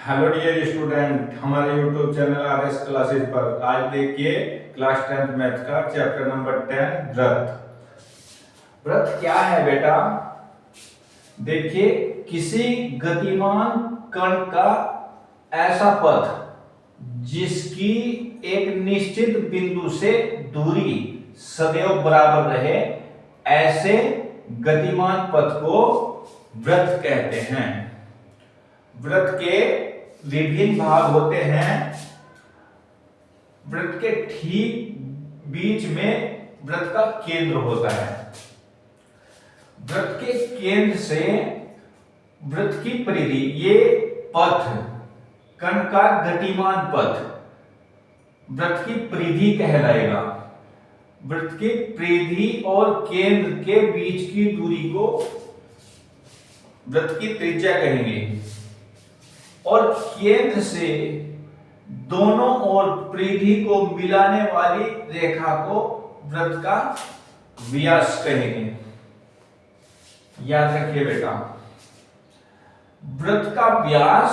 Hello dear student, हमारे YouTube channel RS classes पर आज देखिए क्लास 10th मैथ का चैप्टर नंबर 10 व्रत। व्रत क्या है बेटा? देखिए, किसी गतिमान कण का ऐसा पथ जिसकी एक निश्चित बिंदु से दूरी सदैव बराबर रहे, ऐसे गतिमान पथ को व्रत कहते हैं। व्रत के विभिन्न भाग होते हैं। व्रत के ठीक बीच में व्रत का केंद्र होता है। व्रत के केंद्र से व्रत की परिधि, ये पथ कण का गतिमान पथ व्रत की परिधि कहलाएगा। व्रत की परिधि और केंद्र के बीच की दूरी को व्रत की त्रिज्या कहेंगे और केंद्र से दोनों ओर परिधि को मिलाने वाली रेखा को व्रत का व्यास कहेंगे। याद रखिए बेटा, व्रत का व्यास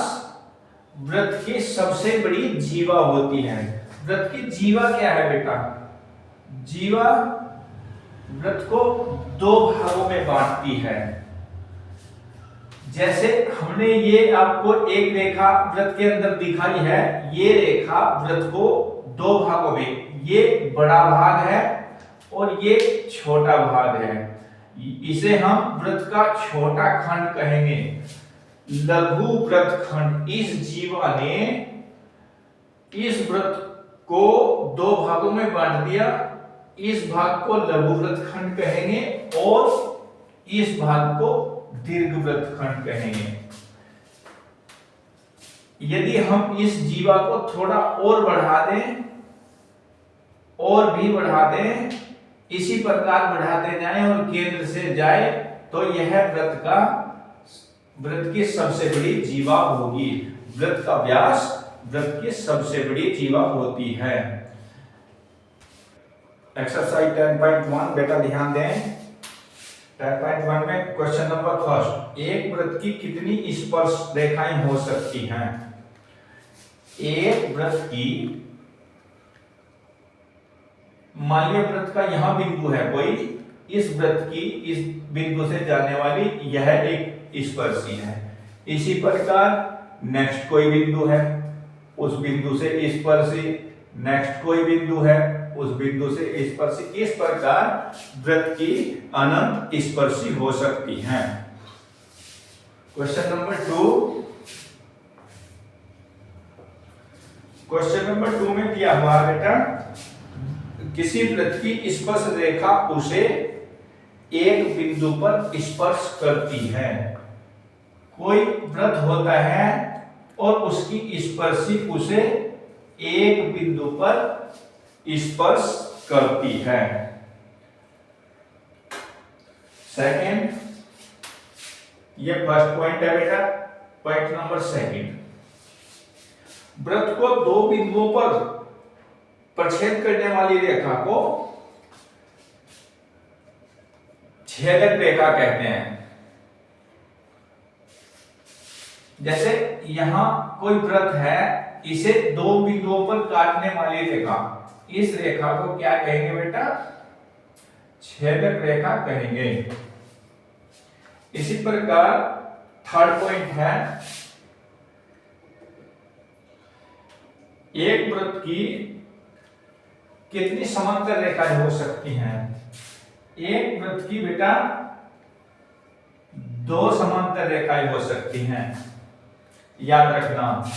व्रत की सबसे बड़ी जीवा होती है। व्रत की जीवा क्या है बेटा? जीवा व्रत को दो भागों में बांटती है। जैसे हमने ये आपको एक रेखा व्रत के अंदर दिखाई है, ये रेखा व्रत को दो भागों में, ये बड़ा भाग है और ये छोटा भाग है। इसे हम व्रत का छोटा खंड कहेंगे, लघु व्रत खंड। इस जीवा ने इस व्रत को दो भागों में बांट दिया। इस भाग को लघु व्रत खंड कहेंगे और इस भाग को दीर्घ व्रत खंड कहेंगे। यदि हम इस जीवा को थोड़ा और बढ़ा दें और भी बढ़ा दें, इसी प्रकार बढ़ाते जाएं और केंद्र से जाए, तो यह व्रत की सबसे बड़ी जीवा होगी। व्रत का व्यास व्रत की सबसे बड़ी जीवा होती है। एक्सरसाइज 10.1 बेटा ध्यान दें। 10.1 में क्वेश्चन नंबर फर्स्ट, एक व्रत की कितनी स्पर्श रेखाएं हो सकती हैं? एक व्रत की, मान लिया व्रत का यहां बिंदु है कोई, इस व्रत की इस बिंदु से जाने वाली यह एक स्पर्शी है। इसी प्रकार नेक्स्ट कोई बिंदु है, उस बिंदु से स्पर्शी, नेक्स्ट कोई बिंदु है, उस बिंदु से स्पर्शी। इस प्रकार व्रत की अनंत स्पर्शी हो सकती हैं। क्वेश्चन नंबर 2, क्वेश्चन नंबर 2 में दिया हुआ बेटा, किसी व्रत की स्पर्श रेखा उसे एक बिंदु पर स्पर्श करती है। कोई व्रत होता है और उसकी स्पर्शी उसे एक बिंदु पर स्पर्श करती है। सेकंड, ये फर्स्ट पॉइंट है बेटा। पॉइंट नंबर सेकंड, व्रत को दो बिंदुओं पर प्रछेद करने वाली रेखा को छेदक रेखा कहते हैं। जैसे यहां कोई व्रत है, इसे दो बिंदुओं पर काटने वाली रेखा, इस रेखा को क्या कहेंगे बेटा? छेदक रेखा कहेंगे। इसी प्रकार थर्ड पॉइंट है, एक व्रत की कितनी समांतर रेखाएं हो सकती हैं? एक व्रत की बेटा दो समांतर रेखाएं हो सकती हैं। याद रखना,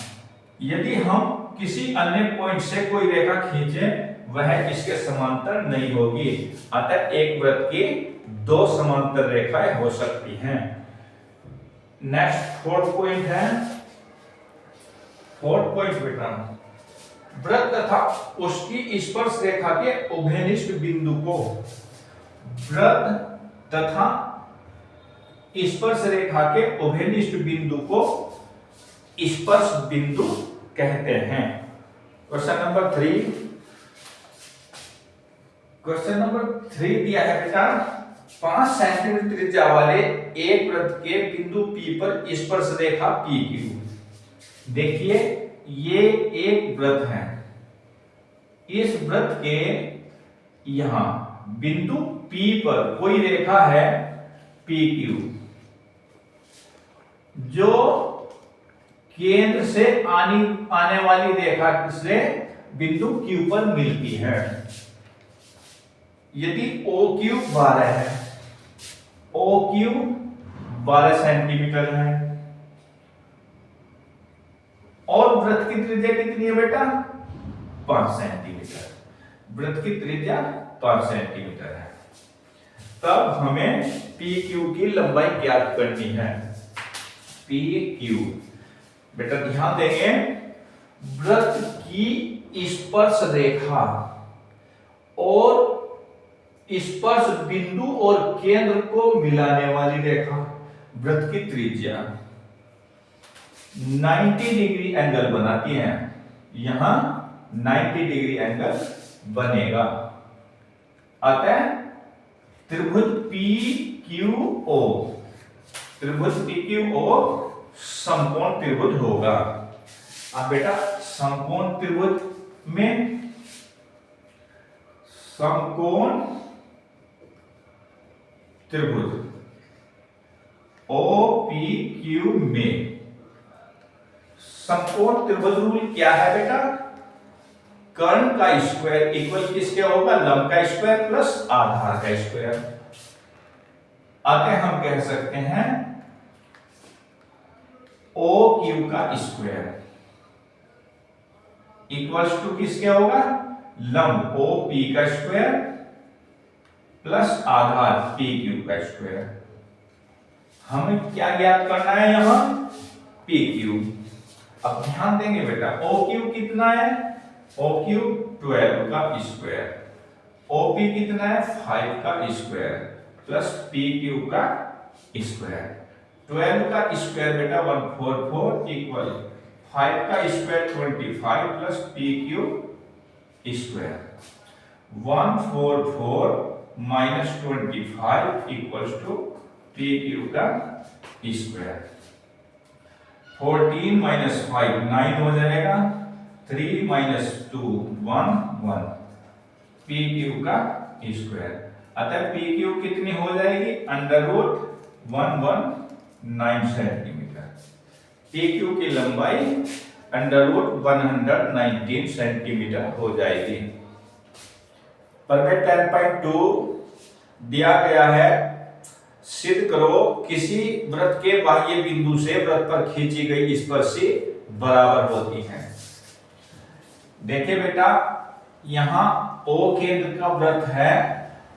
यदि हम किसी अन्य पॉइंट से कोई रेखा खींचे, वह इसके समांतर नहीं होगी। अतः एक व्रत की दो समांतर रेखाएं हो सकती हैं। नेक्स्ट फोर्थ पॉइंट है। फोर्थ पॉइंट बेटा, व्रत तथा उसकी स्पर्श रेखा के उभयनिष्ठ बिंदु को व्रत तथा स्पर्श रेखा के उभयनिष्ठ बिंदु को स्पर्श बिंदु कहते हैं। क्वेश्चन नंबर 3, क्वेश्चन नंबर 3 दिया है बेटा, 5 सेंटीमीटर त्रिज्या वाले एक वृत्त के बिंदु P पर स्पर्श रेखा PQ देखिए ये एक वृत्त है, इस वृत्त के यहां बिंदु P पर कोई रेखा है PQ, जो केंद्र से आने वाली रेखा से बिंदु Q पर मिलती है। यदि OQ 12 है, OQ 12 सेंटीमीटर है, और वृत्त की त्रिज्या कितनी है बेटा? 5 सेंटीमीटर। वृत्त की त्रिज्या 5 सेंटीमीटर है। तब हमें PQ की लंबाई ज्ञात करनी है। PQ बेटा ध्यान देंगे, वृत्त की स्पर्श रेखा और स्पर्श बिंदु और केंद्र को मिलाने वाली रेखा, वृत्त की त्रिज्या 90 डिग्री एंगल बनाती है। यहां 90 डिग्री एंगल बनेगा। अतः त्रिभुज PQO, त्रिभुज PQO समकोण त्रिभुज होगा। अब बेटा समकोण त्रिभुज में समकोण त्रिभुज OPQ में समकोण त्रिभुज रूल क्या है बेटा? कर्ण का स्क्वायर इक्वल किसके होगा? लंब का स्क्वायर प्लस आधार का स्क्वायर। अतः हम कह सकते हैं OQ का स्क्वायर इक्वल्स टू किसके होगा? लंब OP का स्क्वायर प्लस आधार PQ का स्क्वायर। हमें क्या ज्ञात करना है यहां? PQ। अब ध्यान देंगे बेटा, OQ कितना है? OQ 12 का स्क्वायर, OP कितना है? 5 का स्क्वायर प्लस PQ का स्क्वायर। 12 का स्क्वायर बेटा 144 इक्वल 5 का square 25 plus PQ square. 144 minus 25 equals to PQ का स्क्वायर। 14 माइनस 5 9 हो जाएगा, 3 माइनस 2 1 1 PQ का स्क्वायर। अतः PQ कितनी हो जाएगी? √ 119 सेंटीमीटर। PQ की लंबाई √ 119 सेंटीमीटर हो जाएगी। प्रमेय 10.2 दिया गया है, सिद्ध करो किसी वृत्त के बाह्य बिंदु से वृत्त पर खींची गई स्पर्शी बराबर होती है। देखिए बेटा, यहां O केंद्र का वृत्त है,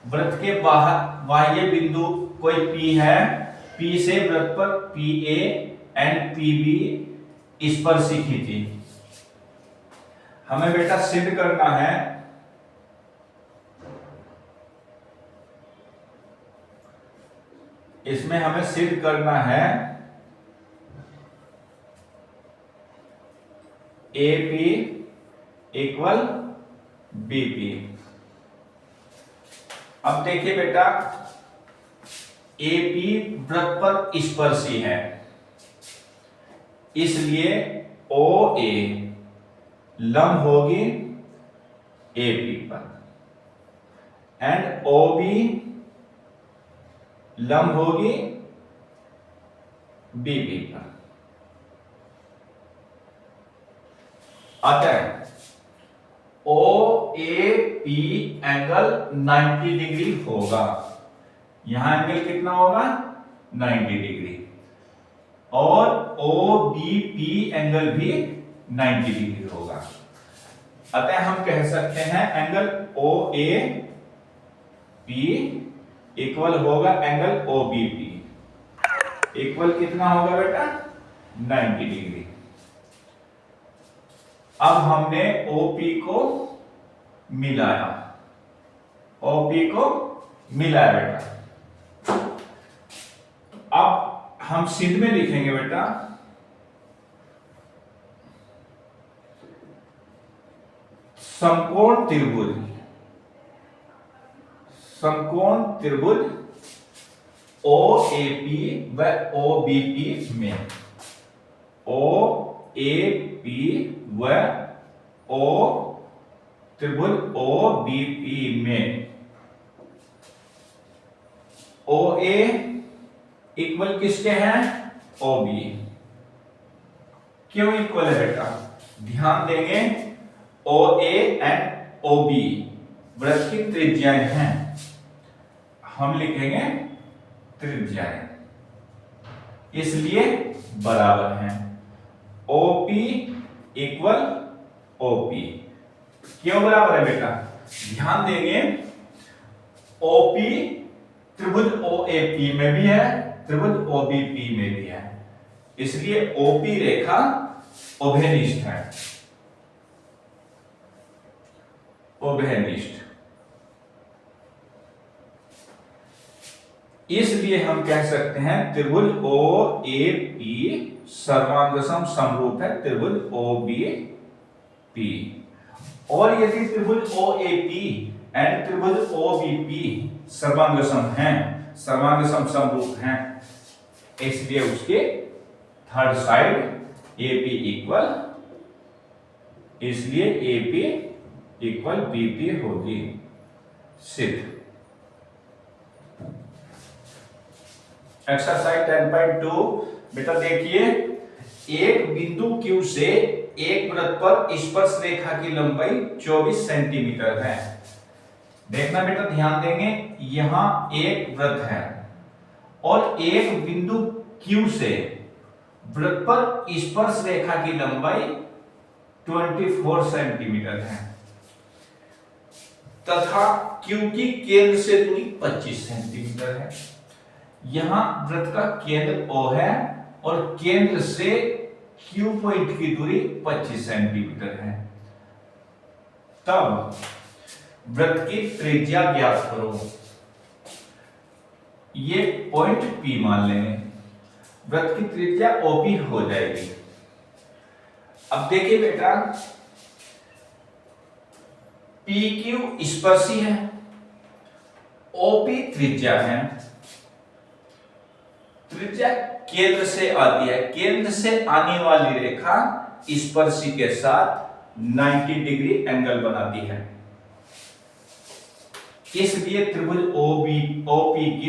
वृत्त के बाह्य बिंदु कोई P है, P से वृत्त पर PA एंड PB स्पर्शी खींची। हमें बेटा सिद्ध करना है इसमें हमें सिद्ध करना है AP इक्वल BP। अब देखिए बेटा, AP वृत्त पर स्पर्शी है, इसलिए OA लंब होगी AP पर एंड OB लंब होगी BB पर। अतः OAP एंगल 90 डिग्री होगा। यहां एंगल कितना होगा? 90 डिग्री। और OBP एंगल भी 90 डिग्री होगा। अतः हम कह सकते हैं एंगल OAP इक्वल होगा एंगल OBP। इक्वल कितना होगा बेटा? 90 डिग्री। अब हमने OP को मिलाया, OP को मिलाया बेटा। अब हम सिद्ध में लिखेंगे बेटा, समकोण त्रिभुज, समकोण त्रिभुज OAP व OBP में OAP ए पी व ओ त्रिभुज ओ बी पी में ओ ए इक्वल किसके हैं? O B. क्यों इक्वल है बेटा? ध्यान देंगे, ओ ए एंड ओ बी वृत्त की त्रिज्याएं हैं, हम लिखेंगे त्रिज्याएं, इसलिए बराबर हैं। OP equal OP। क्यों बराबर है बेटा? ध्यान देंगे, OP त्रिभुज OAP में भी है, त्रिभुज OBP में भी है, इसलिए OP रेखा उभयनिष्ठ है। उभयनिष्ठ, इसलिए हम कह सकते हैं त्रिभुज OAP सर्वांगसम समरूप है त्रिभुज OBP। और यदि त्रिभुज OAP एंड त्रिभुज OBP सर्वांगसम हैं, सर्वांगसम समरूप हैं, इसलिए उसके थर्ड साइड AP इक्वल, इसलिए AP इक्वल BP होगी, सिद्ध। एक्सरसाइज 10.2 बेटा देखिए, एक बिंदु Q से एक वृत्त पर स्पर्श रेखा की लंबाई 24 सेंटीमीटर है। देखना बेटा, ध्यान देंगे, यहां एक वृत्त है और एक बिंदु Q से वृत्त पर स्पर्श रेखा की लंबाई 24 सेंटीमीटर है तथा Q की केंद्र से दूरी 25 सेंटीमीटर है। यहां वृत्त का केंद्र O है और केंद्र से Q पॉइंट की दूरी 25 सेंटीमीटर है। तब वृत्त की त्रिज्या ज्ञात करो। ये पॉइंट P मान लेंगे, वृत्त की त्रिज्या OP हो जाएगी। अब देखिए बेटा, PQ स्पर्शी है, OP त्रिज्या है। त्रिज्या केंद्र से आती है, केंद्र से आने वाली रेखा स्पर्शी के साथ 90 डिग्री एंगल बनाती है, इसलिए त्रिभुज OPQ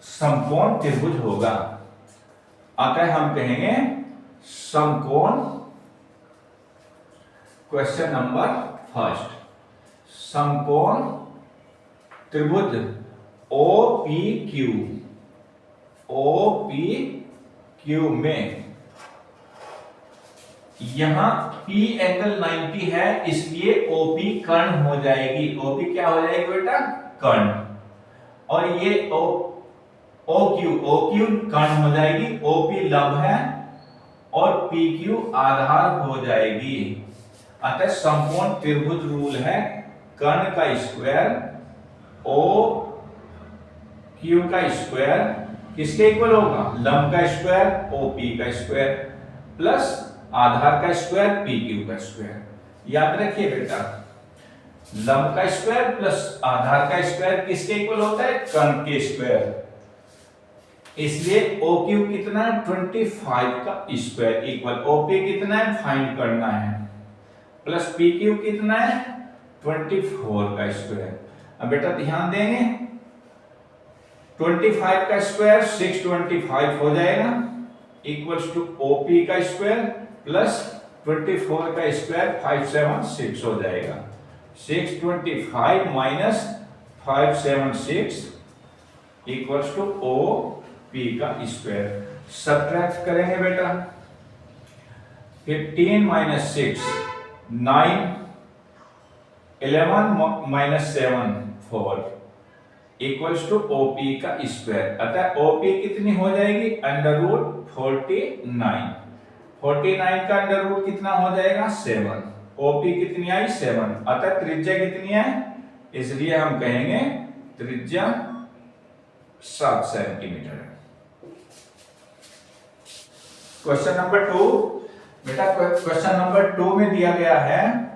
समकोण त्रिभुज होगा। अतः हम कहेंगे समकोण, क्वेश्चन नंबर फर्स्ट, समकोण त्रिभुज OPQ में यहां P एंगल 90 है, इसलिए OP कर्ण हो जाएगी। OP क्या हो जाएगी बेटा? कर्ण। और ये OQ कर्ण हो जाएगी, OP लंब है और PQ आधार हो जाएगी। अतः समकोण त्रिभुज रूल है, कर्ण का स्क्वायर OQ का स्क्वायर किसके इक्वल होगा? लंब का स्क्वायर OP का स्क्वायर प्लस आधार का स्क्वायर PQ का स्क्वायर। याद रखिए बेटा, लंब का स्क्वायर प्लस आधार का स्क्वायर किसके इक्वल होता है? कर्ण के स्क्वायर। इसलिए OQ कितना है? 25 का स्क्वायर इक्वल OP कितना है? फाइंड करना है, प्लस PQ कितना है? 24 का स्क्वायर। अब बेटा ध्यान देंगे, 25 का स्क्वायर 625 हो जाएगा, इक्वल्स टू OP का स्क्वायर प्लस 24 का स्क्वायर 576 हो जाएगा। 625 माइनस 576 इक्वल्स टू OP का स्क्वायर। सब्ट्रैक्ट करेंगे बेटा, 15 minus 6 9, 11 minus 7 4 equals to OP का स्क्वायर। अतः OP कितनी हो जाएगी? Under root 49। 49 का अंडर रूट कितना हो जाएगा? 7। OP कितनी आई? 7। अतः त्रिज्या कितनी है? इसलिए हम कहेंगे त्रिज्या 7 सेंटीमीटर है। क्वेश्चन नंबर 2 बेटा, क्वेश्चन नंबर 2 में दिया गया है,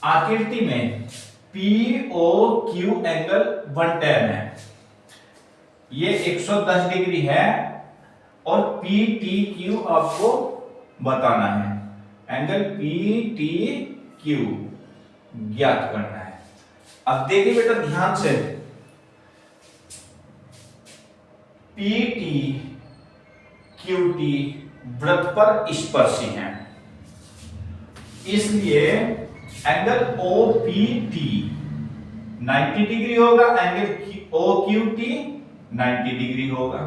आकृति में POQ एंगल 110 है, ये 110 डिग्री है और पी टी क्यू आपको बताना है। एंगल पी टी क्यू ज्ञात करना है। अब देखिए बेटा ध्यान से, पी टी क्यू टी वृत्त पर स्पर्शी हैं, इसलिए angle O P T 90 degree होगा, angle O Q T 90 degree होगा।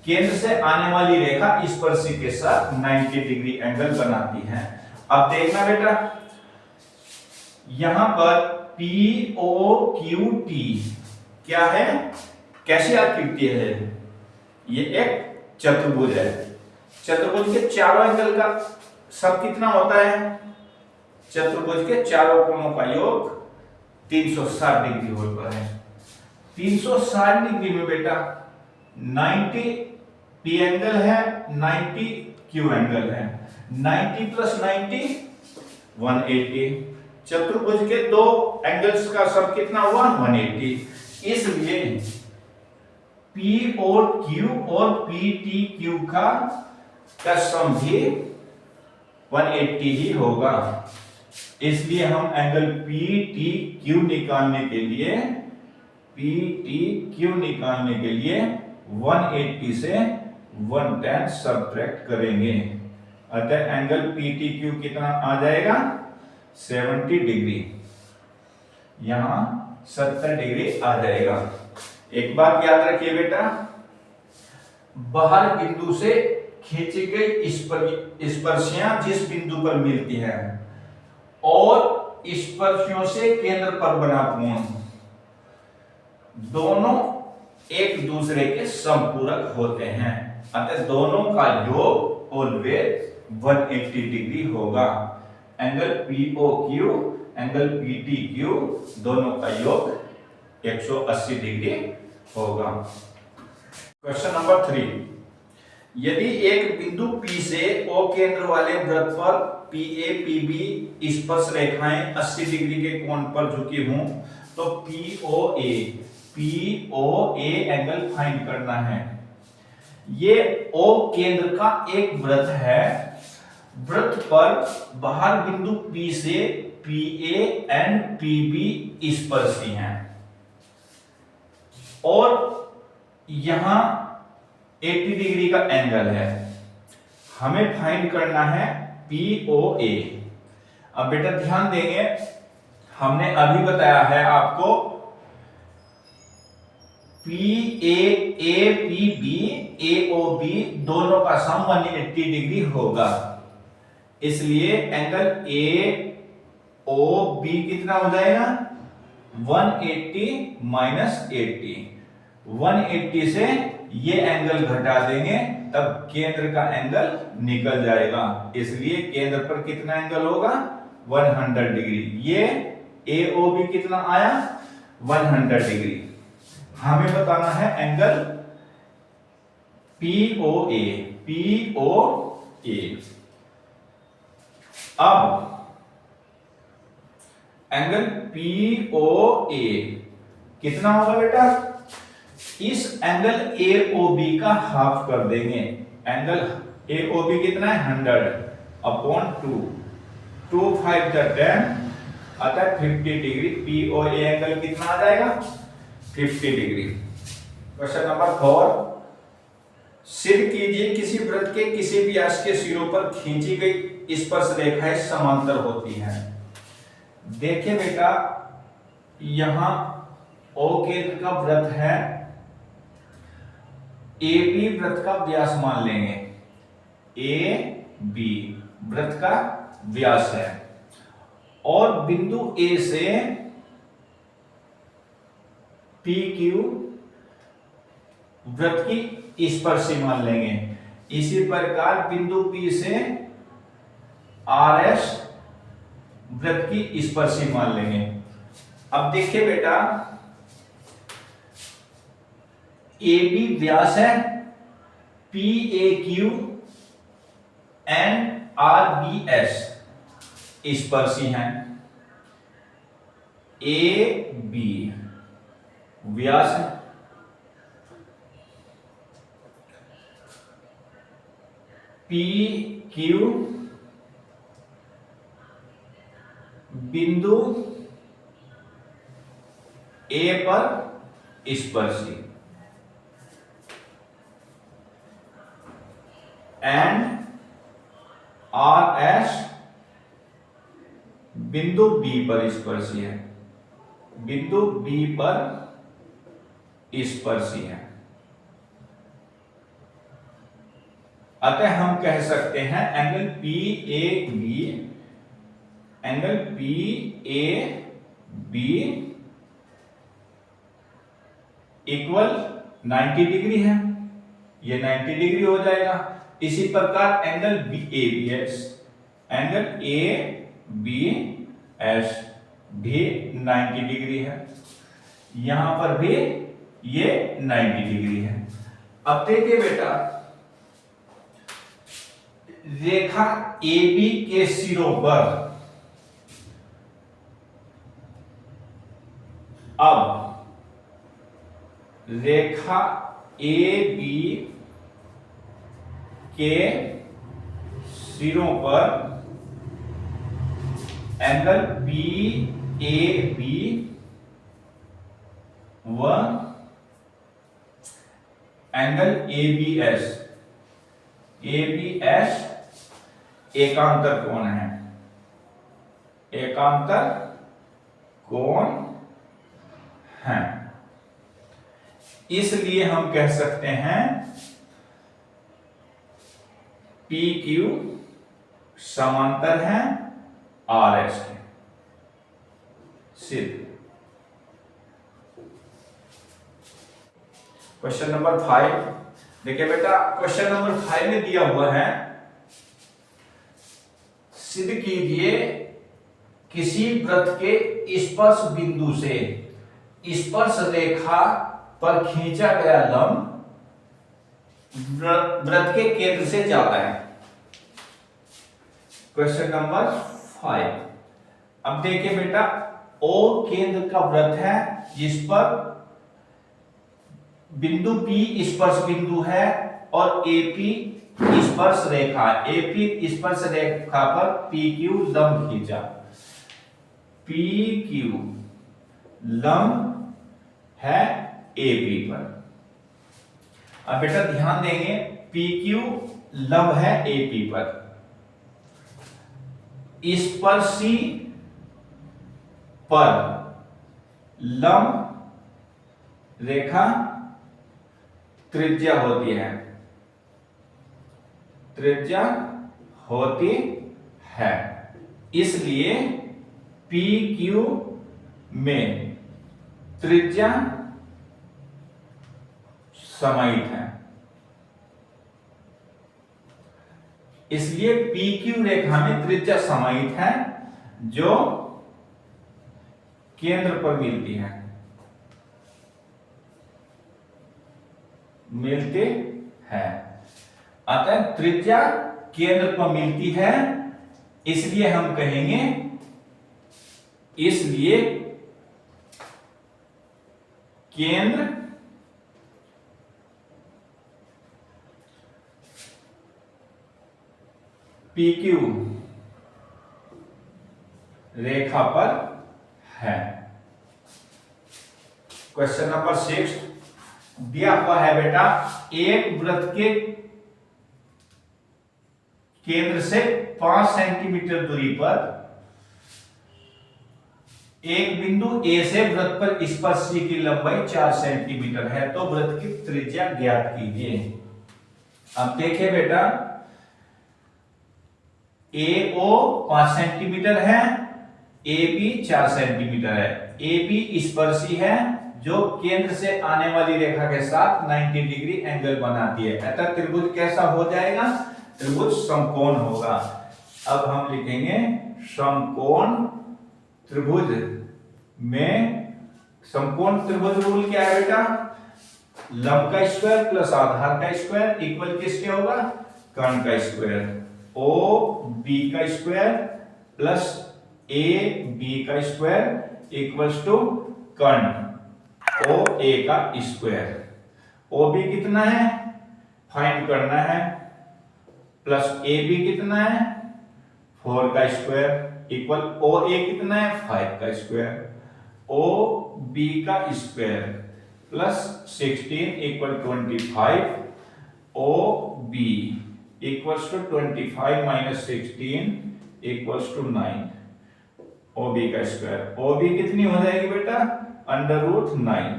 केंद्र से आने वाली रेखा स्पर्शी के साथ 90 डिग्री एंगल बनाती है। अब देखना बेटा, यहां पर पी ओ क्यू टी क्या है, कैसी आकृति है? ये एक चतुर्भुज है। चतुर्भुज के चारों एंगल का सब कितना होता है? चतुर्भुज के चारों कोणों का योग 360 डिग्री होता है। 360 डिग्री में बेटा 90 पी एंगल है, 90 क्यू एंगल है, 90 प्लस 90 180। चतुर्भुज के दो एंगल्स का सब कितना हुआ? 180। इसलिए पी और क्यू और पी टी क्यू का सम भी 180 ही होगा। इसलिए हम एंगल पी टी क्यू निकालने के लिए 180 से 110 सब्ट्रैक्ट करेंगे। अतः एंगल पी टी क्यू कितना आ जाएगा? 70 डिग्री। यहां 70 डिग्री आ जाएगा। एक बात याद रखिए बेटा, बाहर बिंदु से खींची गई स्पर्शियां जिस बिंदु पर मिलती हैं और स्पर्शियों से केंद्र पर बना कोण, दोनों एक दूसरे के समपूरक होते हैं। अतः दोनों का योग ऑलवेज 180 डिग्री होगा। एंगल POQ एंगल PTQ दोनों का योग 180 डिग्री होगा। क्वेश्चन नंबर 3, यदि एक बिंदु P से O केंद्र वाले वृत्त पर PA PB स्पर्श रेखाएं 80 डिग्री के कोण पर झुकी हों तो POA एंगल फाइंड करना है। ये O केंद्र का एक वृत्त है। वृत्त पर बाहर बिंदु P से PA एंड PB स्पर्शी हैं और यहां 80 डिग्री का एंगल है। हमें फाइंड करना है POA। अब बेटा ध्यान देंगे, हमने अभी बताया है आपको PAA PB AOB दोनों का सम 180 डिग्री होगा। इसलिए एंगल AOB कितना हो जाएगा? 180 माइनस 80। 180 से ये एंगल घटा देंगे तब केंद्र का एंगल निकल जाएगा। इसलिए केंद्र पर कितना एंगल होगा? 100 डिग्री। ये AOB कितना आया? 100 डिग्री। हमें बताना है एंगल POA। अब एंगल POA कितना होगा बेटा? इस एंगल AOB का हाफ कर देंगे। एंगल AOB कितना है? 100 अपॉन 2, 2 5 10, अतः 50 डिग्री। POA एंगल कितना आ जाएगा? 50 डिग्री। क्वेश्चन नंबर 4, सिद्ध कीजिए किसी वृत्त के किसी भी व्यास के सिरों पर खींची गई स्पर्श रेखाएं समांतर होती हैं। देखिए बेटा, यहां O केंद्र का वृत्त है, AB वृत्त का व्यास मान लेंगे। AB वृत्त का व्यास है और बिंदु A से PQ वृत्त की स्पर्शी मान लेंगे। इसी प्रकार बिंदु P से RS वृत्त की स्पर्शी मान लेंगे। अब देखिए बेटा, AB व्यास है, PAQ एंड RBS स्पर्शी हैं। AB व्यास है, पी क्यू बिंदु ए पर स्पर्शी एंड आर एस बिंदु बी पर स्पर्शी है, बिंदु बी पर स्पर्शी है। अतः हम कह सकते हैं angle P A B, angle P A B equal 90 degree है, ये 90 डिग्री हो जाएगा। इसी प्रकार angle B A B S, angle A B S भी 90 डिग्री है, यहां पर भी ये 90 डिग्री है। अब देखिए बेटा, रेखा ए बी के सिरों पर अब रेखा ए बी के सिरों पर एंगल बी ए बी व एंगल ए बी एस एकांतर कोण है, एकांतर कोण है। इसलिए हम कह सकते हैं पी क्यू समांतर है आर एस के, सिद्ध। क्वेश्चन नंबर 5 देखिए बेटा, क्वेश्चन नंबर 5 में दिया हुआ है, सिद्ध कीजिए किसी वृत्त के स्पर्श बिंदु से स्पर्श रेखा पर खींचा गया लंब वृत्त के केंद्र से जाता है। Question number 5। अब देखिए बेटा, ओ केंद्र का वृत्त है जिस पर बिंदु P स्पर्श बिंदु है और AP स्पर्श रेखा, AP स्पर्श रेखा पर PQ लंब खींचा, PQ लंब है AP पर। अब बेटा ध्यान देंगे, PQ लंब है AP पर, स्पर्शी पर लंब रेखा त्रिज्या होती है, त्रिज्या होती है, इसलिए PQ में त्रिज्या समाहित है। इसलिए PQ रेखा में त्रिज्या समाहित है जो केंद्र पर मिलती है, मिलती है। अतः त्रिज्या केंद्र पर मिलती है, इसलिए हम कहेंगे, इसलिए केंद्र PQ रेखा पर है। क्वेश्चन नंबर 6 दिया हुआ है बेटा, एक वृत्त के केंद्र से 5 सेंटीमीटर दूरी पर एक बिंदु A से वृत्त पर स्पर्शी की लंबाई 4 सेंटीमीटर है, तो वृत्त की त्रिज्या ज्ञात कीजिए। अब देखिए बेटा, AO 5 सेंटीमीटर है, AB 4 सेंटीमीटर है। AB स्पर्शी है जो केंद्र से आने वाली रेखा के साथ 90 डिग्री एंगल बनाती है, अतः त्रिभुज कैसा हो जाएगा? त्रिभुज समकोण होगा। अब हम लिखेंगे समकोण त्रिभुज में, समकोण त्रिभुज रूल क्या है बेटा? लंब का स्क्वायर प्लस आधार का स्क्वायर इक्वल किसके होगा? कर्ण का स्क्वायर। ओ बी का स्क्वायर प्लस ए बी का स्क्वायर इक्वल्स टू कर्ण ओ ए का स्क्वायर। ओ बी कितना है फाइंड करना है, प्लस ए बी कितना है 4 का स्क्वायर इक्वल ओ ए कितना है 5 का स्क्वायर, ओ बी का square plus 16 equal 25, O B equals to 25 minus 16 equals to 9, O B का स्क्वायर, ओ बी कितनी हो जाएगी बेटा under root 9,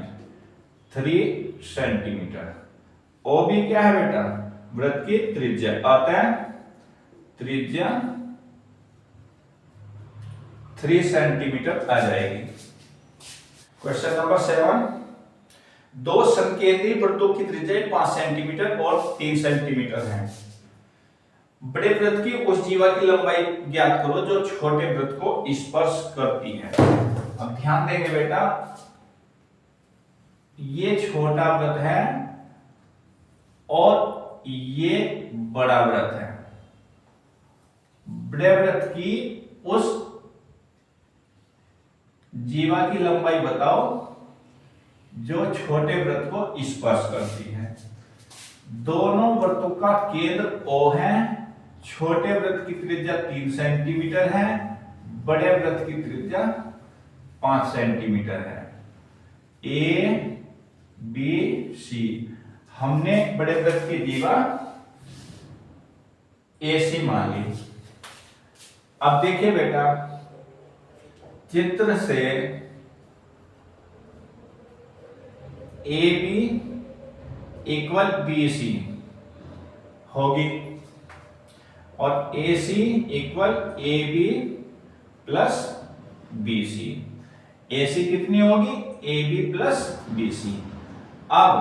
3 centimetre. O B क्या है बेटा वृत्त की त्रिज्या, आता है त्रिज्या 3 सेंटीमीटर आ जाएगी। क्वेश्चन नंबर 7, दो संकेंद्री वृत्तों की त्रिज्या 5 सेंटीमीटर और 3 सेंटीमीटर है। बड़े वृत्त की उस जीवा की लंबाई ज्ञात करो जो छोटे वृत्त को स्पर्श करती है। अब ध्यान देंगे बेटा, ये छोटा वृत्त है और ये बड़ा वृत्त है। बड़े वृत्त की उस जीवा की लंबाई बताओ जो छोटे वृत्त को स्पर्श करती है। दोनों वृत्तों का केंद्र O है, छोटे वृत्त की त्रिज्या 3 सेंटीमीटर है, बड़े वृत्त की त्रिज्या 5 सेंटीमीटर है। ए बी सी, हमने बड़े वृत्त की जीवा ए सी मान ली। अब देखिए बेटा, चित्र से A B equal B C होगी और A C equal A B plus B C. A C कितनी होगी A B plus B C. अब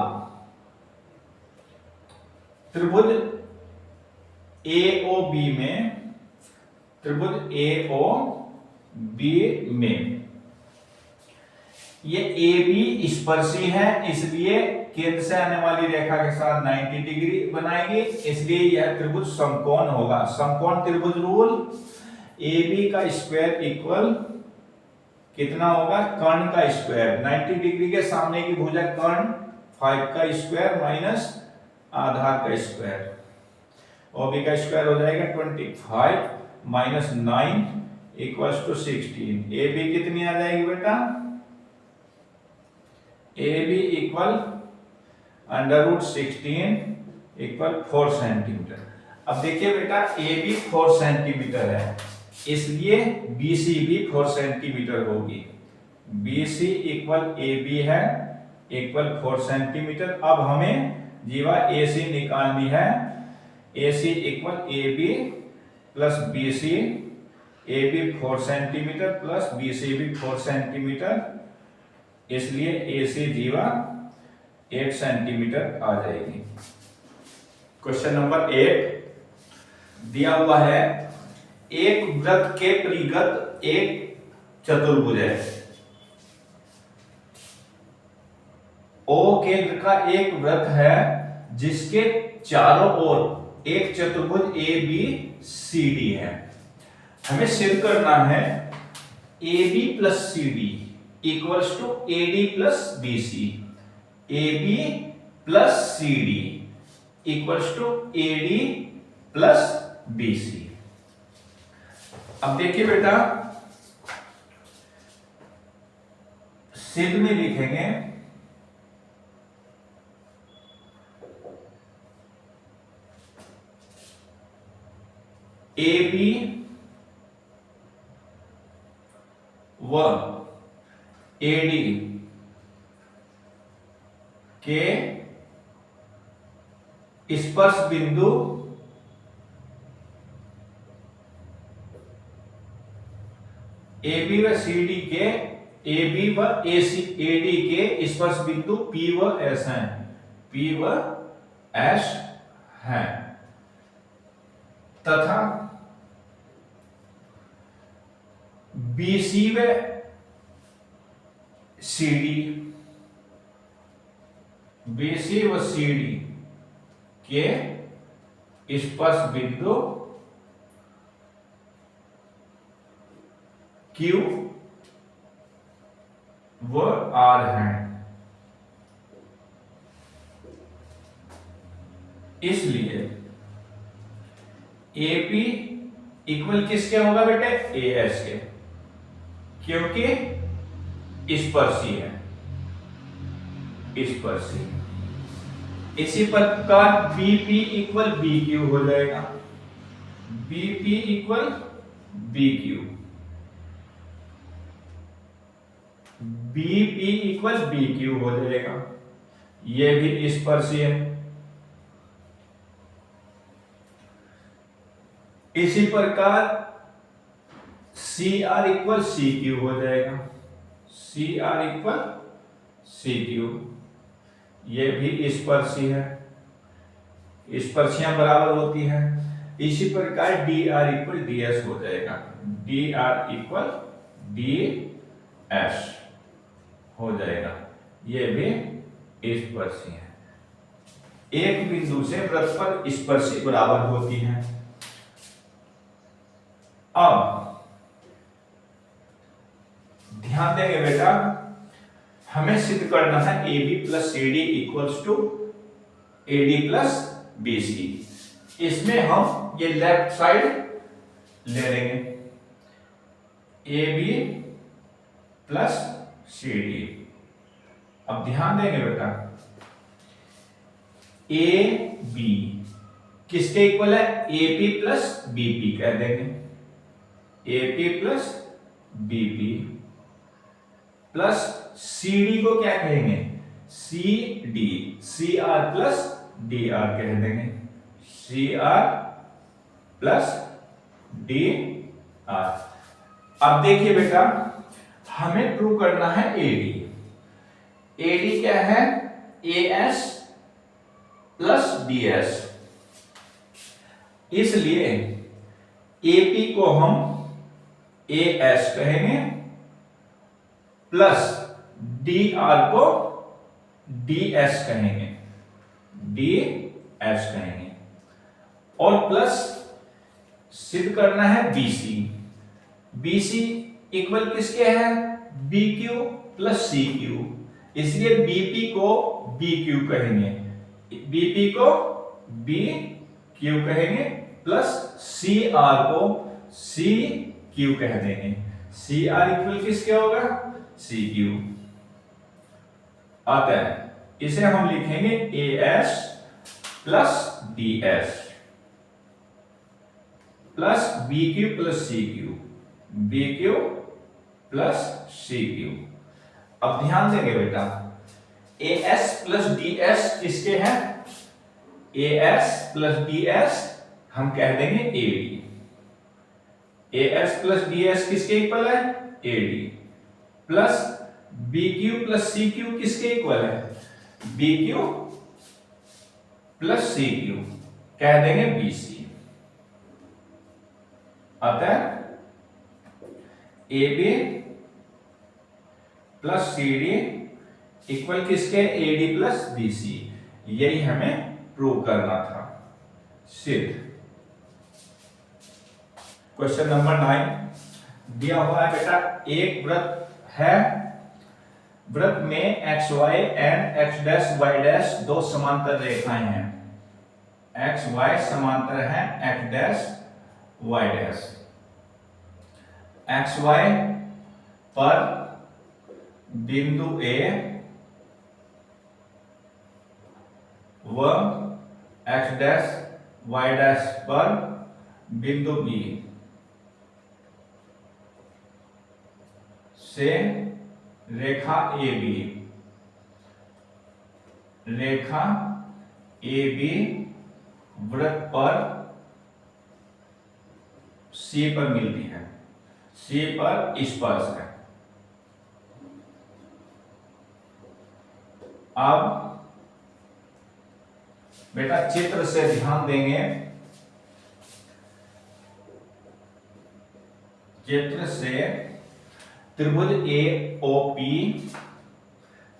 त्रिभुज ए ओ बी में, त्रिभुज ए ओ बी में ये ए बी स्पर्शी है, इसलिए केंद्र से आने वाली रेखा के साथ 90 डिग्री बनाएगी, इसलिए यह त्रिभुज समकोण होगा। समकोण त्रिभुज रूल, ए बी का स्क्वायर इक्वल कितना होगा कर्ण का स्क्वायर, 90 डिग्री के सामने की भुजा कर्ण 5 का स्क्वायर माइनस आधार का स्क्वायर, ओ बी का स्क्वायर हो जाएगा 25 minus 9 equals to 16। A B कितनी आ जाएगी बेटा, A B equal under root 16 equal 4 centimetre. अब देखिए बेटा, ए बी 4 सेंटीमीटर है, इसलिए बी सी भी 4 सेंटीमीटर होगी। B C equal A B है इक्वल 4 सेंटीमीटर। अब हमें जीवा ए सी निकालनी है। A C equal A B plus B C, A B 4 centimetre plus B C भी 4 सेंटीमीटर, इसलिए ए सी जीवा 8 सेंटीमीटर आ जाएगी। क्वेश्चन नंबर 8 दिया हुआ है, एक वृत्त के परिगत एक चतुर्भुज है। ओ केंद्र का एक वृत्त है जिसके चारों ओर एक चतुर्भुज ए बी सी डी है। हमें सिद्ध करना है A B plus C D equals to A D plus B C, A B plus C D equals to A D plus B C. अब देखिए बेटा, सिद्ध में लिखेंगे ए बी व ए डी के स्पर्श बिंदु ए बी व सी डी के, ए बी व ए सी ए डी के स्पर्श बिंदु पी व एस हैं, पी व एस हैं, तथा बी सी व सी डी, बी सी व सी डी के स्पर्श बिंदु क्यू व आर हैं। इसलिए AP इक्वल किसके होगा बेटे, AS के, क्योंकि स्पर्शी है, स्पर्शी। इसी प्रकार BP इक्वल BQ हो जाएगा, BP equal BQ, BP equal BQ हो जाएगा, ये भी स्पर्शी है। इसी प्रकार CR इक्वल CQ हो जाएगा, CR इक्वल CQ, ये भी स्पर्शी है, स्पर्शियां बराबर होती हैं। इसी प्रकार DR इक्वल DS हो जाएगा, DR इक्वल DS हो जाएगा, ये भी स्पर्शी है। एक बिंदु से वृत्त पर स्पर्शी बराबर होती है। अब ध्यान देंगे बेटा, हमें सिद्ध करना है AB plus CD equals to AD plus BC। इसमें हम ये लेफ्ट साइड ले लेंगे, AB प्लस CD। अब ध्यान देंगे बेटा, AB किसके इक्वल है, AP प्लस BP कह देंगे, AP plus BP plus CD को क्या कहेंगे, CD, CR प्लस DR कह देंगे, CR प्लस DR। अब देखिए बेटा, हमें प्रूव करना है AD। AD क्या है, AS प्लस DS, इसलिए AP को हम AS कहेंगे प्लस DR को DS कहेंगे, DS कहेंगे, और प्लस सिद्ध करना है BC। BC इक्वल किसके है, BQ प्लस CQ, इसलिए BP को BQ कहेंगे, BP को BQ कहेंगे, प्लस CR को CQ कह देंगे। CR इक्वल किसके होगा, CQ। अतः इसे हम लिखेंगे AS plus DS plus BQ plus CQ, BQ plus CQ। अब ध्यान देंगे बेटा, AS प्लस DS किसके हैं, AS प्लस DS हम कह देंगे AD, AS प्लस DS किसके इक्वल है, AD, plus BQ plus CQ किसके इक्वल है, BQ प्लस CQ कह देंगे BC। अतः AB प्लस CD इक्वल किसके, AD प्लस BC। यही हमें प्रूव करना था, सिद्ध। क्वेश्चन नंबर 9 दिया हुआ है बेटा, एक वृत्त है, वृत्त में XY एंड X' Y' दो समांतर रेखाएं हैं, XY समांतर है X' Y'। XY पर बिंदु A व X' Y' पर बिंदु B से रेखा AB वृत्त पर C पर मिलती है, C पर स्पर्श है। अब बेटा चित्र से ध्यान देंगे, चित्र से त्रिभुज AOP,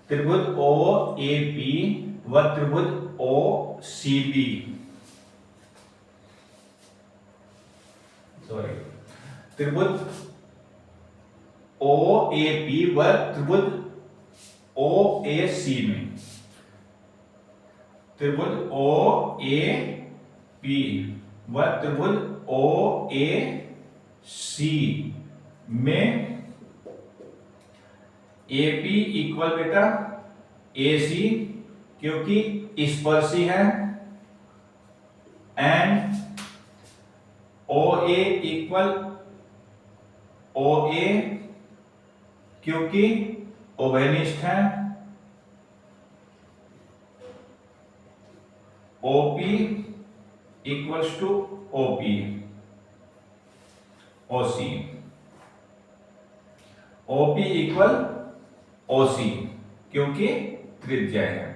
त्रिभुज OAP व त्रिभुज OCB, त्रिभुज OAP व त्रिभुज OAC में, त्रिभुज OAP वह त्रिभुज ओ ए सी में एपी इक्वल बेटा ए सी, क्योंकि स्पर्शी है, and O A equal O ए, क्योंकि उभयनिष्ठ है, O P equals to O P, O C, O P equal O C, क्योंकि त्रिज्या है।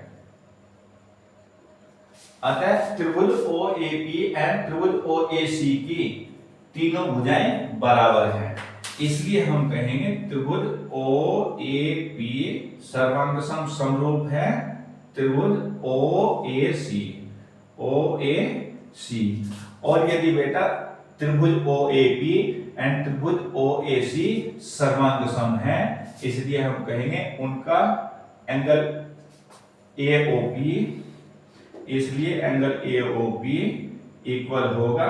अतः त्रिभुज ओ ए पी एंड त्रिभुज ओ ए सी की तीनों भुजाएं बराबर हैं, इसलिए हम कहेंगे त्रिभुज ओ ए पी सर्वांग समरूप है त्रिभुज ओ ए सी, ओ ए सी। और यदि बेटा त्रिभुज ओ ए पी एंड त्रिभुज ओ ए सी सर्वांग सम है, इसलिए हम कहेंगे उनका एंगल ए ओ पी, इसलिए angle A O P equal होगा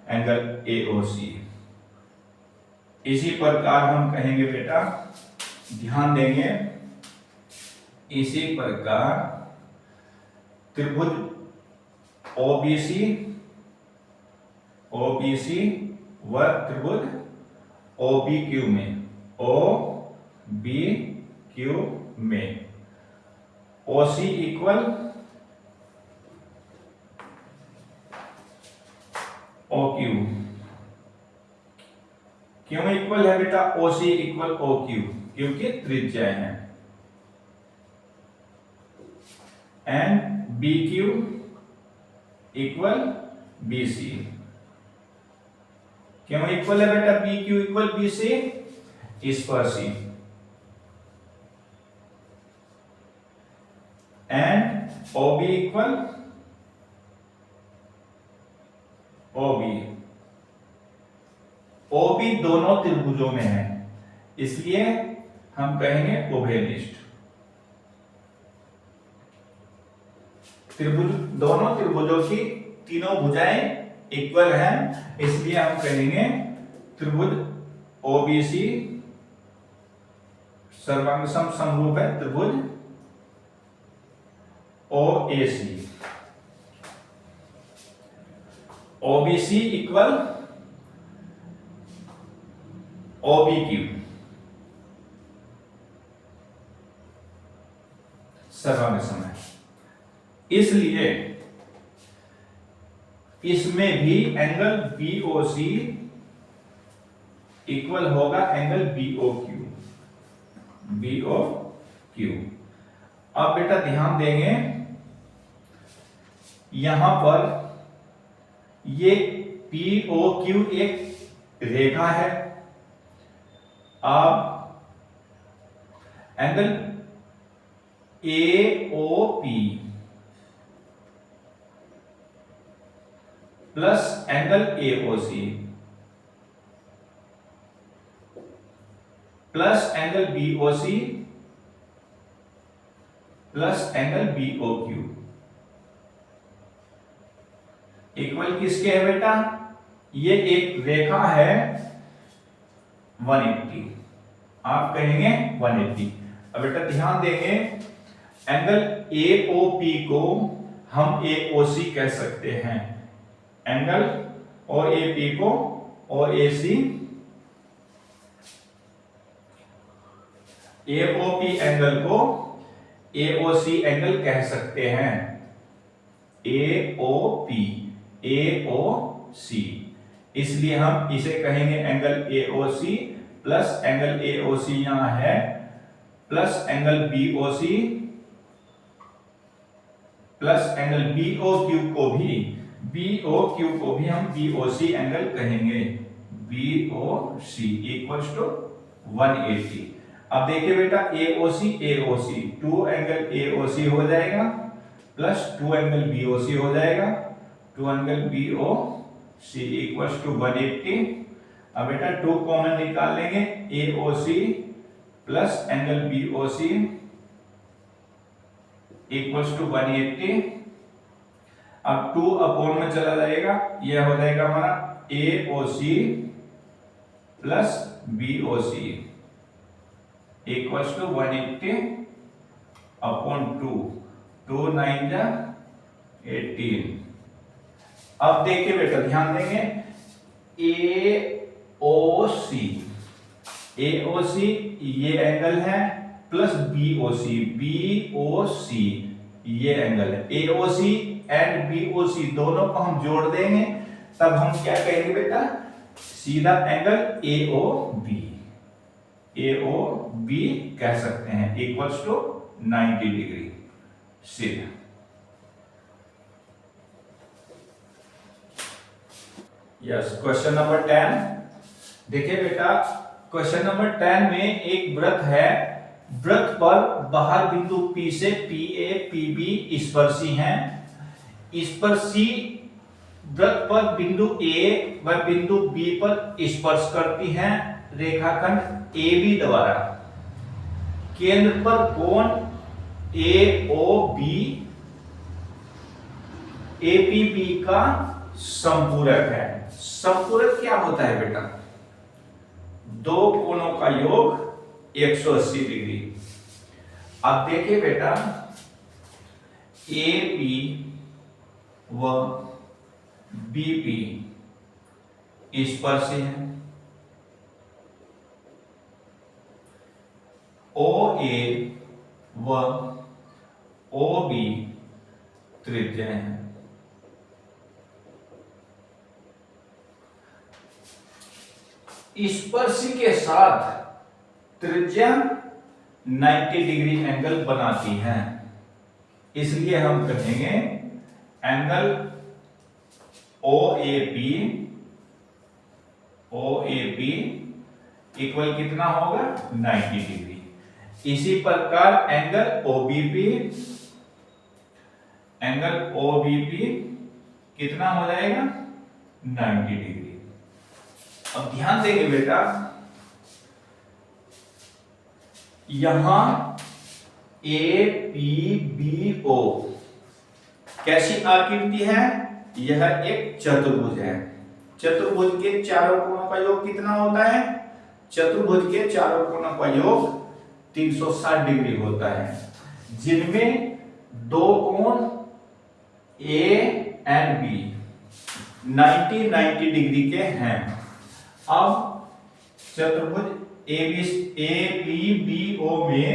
एंगल ए ओ सी। इसी प्रकार हम कहेंगे बेटा, ध्यान देंगे, इसी प्रकार त्रिभुज ओबीसी, ओबीसी व त्रिभुज ओबीक्यू में, ओ बी क्यू में ओसी इक्वल ओ क्यू। क्यों इक्वल है बेटा ओसी इक्वल ओ क्यू? क्योंकि त्रिज्या है। And B Q equal B C. क्यों इक्वल है बेटा B Q equal B C? स्पर्शी। And O B equal O B. O B दोनों त्रिभुजों में है, इसलिए हम कहेंगे उभयनिष्ठ। त्रिभुज, दोनों त्रिभुजों की तीनों भुजाएं इक्वल हैं, इसलिए हम कहेंगे त्रिभुज ओबीसी सर्वांग समरूप है त्रिभुज ओएसी। ओबीसी इक्वल ओबीक्यू सर्वांग सम है, इसलिए इसमें भी एंगल बीओसी इक्वल होगा एंगल बीओक्यू, बीओक्यू। अब बेटा ध्यान देंगे, यहां पर ये POQ एक रेखा है। अब angle AOP plus angle AOC plus angle BOC plus angle BOQ equal किसके है बेटा? ये एक रेखा है 180, आप कहेंगे 180। अब बेटा ध्यान देंगे, एंगल AOP को हम AOC कह सकते हैं, एंगल OAP को OAC, AOP एंगल को AOC एंगल कह सकते हैं, AOP AOC, इसलिए हम इसे कहेंगे angle AOC plus angle AOC यहां है plus angle BOC plus angle BOQ को भी हम BOC एंगल कहेंगे, BOC इक्वल्स टू 180। अब देखिए बेटा AOC 2 एंगल AOC हो जाएगा प्लस 2 एंगल BOC हो जाएगा, 2 एंगल BOC इक्वल्स टू 180। अब बेटा 2 कॉमन निकाल लेंगे, AOC plus angle BOC equals to 180। अब 2 अपॉन में चला जाएगा, यह हो जाएगा हमारा AOC plus BOC equals to 180 upon 2, 2 9 जा 18। अब देखिए बेटा ध्यान देंगे, AOC ये एंगल है प्लस BOC ये एंगल है। AOC एंड BOC दोनों को हम जोड़ देंगे, तब हम क्या कहेंगे बेटा, सीधा एंगल AOB कह सकते हैं इक्वल्स टू 90 डिग्री सीधा। यस, क्वेश्चन नंबर 10 देखिए बेटा, क्वेश्चन नंबर 10 में एक वृत्त है, वृत्त पर बाहर बिंदु P से PA PB स्पर्शी हैं। स्पर्शी वृत्त पर बिंदु A व बिंदु B पर स्पर्श करती हैं रेखाखंड AB द्वारा। केंद्र पर कोण AOB APB का संपूरक है। संपूरक क्या होता है बेटा, दो कोणों का योग 180 डिग्री। अब देखिए बेटा, AP व BP स्पर्शी हैं, OA व OB त्रिज्या हैं। स्पर्शी के साथ त्रिज्या 90 डिग्री एंगल बनाती है, इसलिए हम कहेंगे एंगल OAP इक्वल कितना होगा, 90 डिग्री। इसी प्रकार एंगल OBP कितना हो जाएगा, 90 डिग्री। अब ध्यान देंगे बेटा, यहां APBO कैसी आकृति है, यह एक चतुर्भुज है। चतुर्भुज के चारों कोणों का योग कितना होता है, चतुर्भुज के चारों कोणों का योग 360 डिग्री होता है, जिनमें दो कोण A एंड B 90 डिग्री के हैं। अब चतुर्भुज APBO में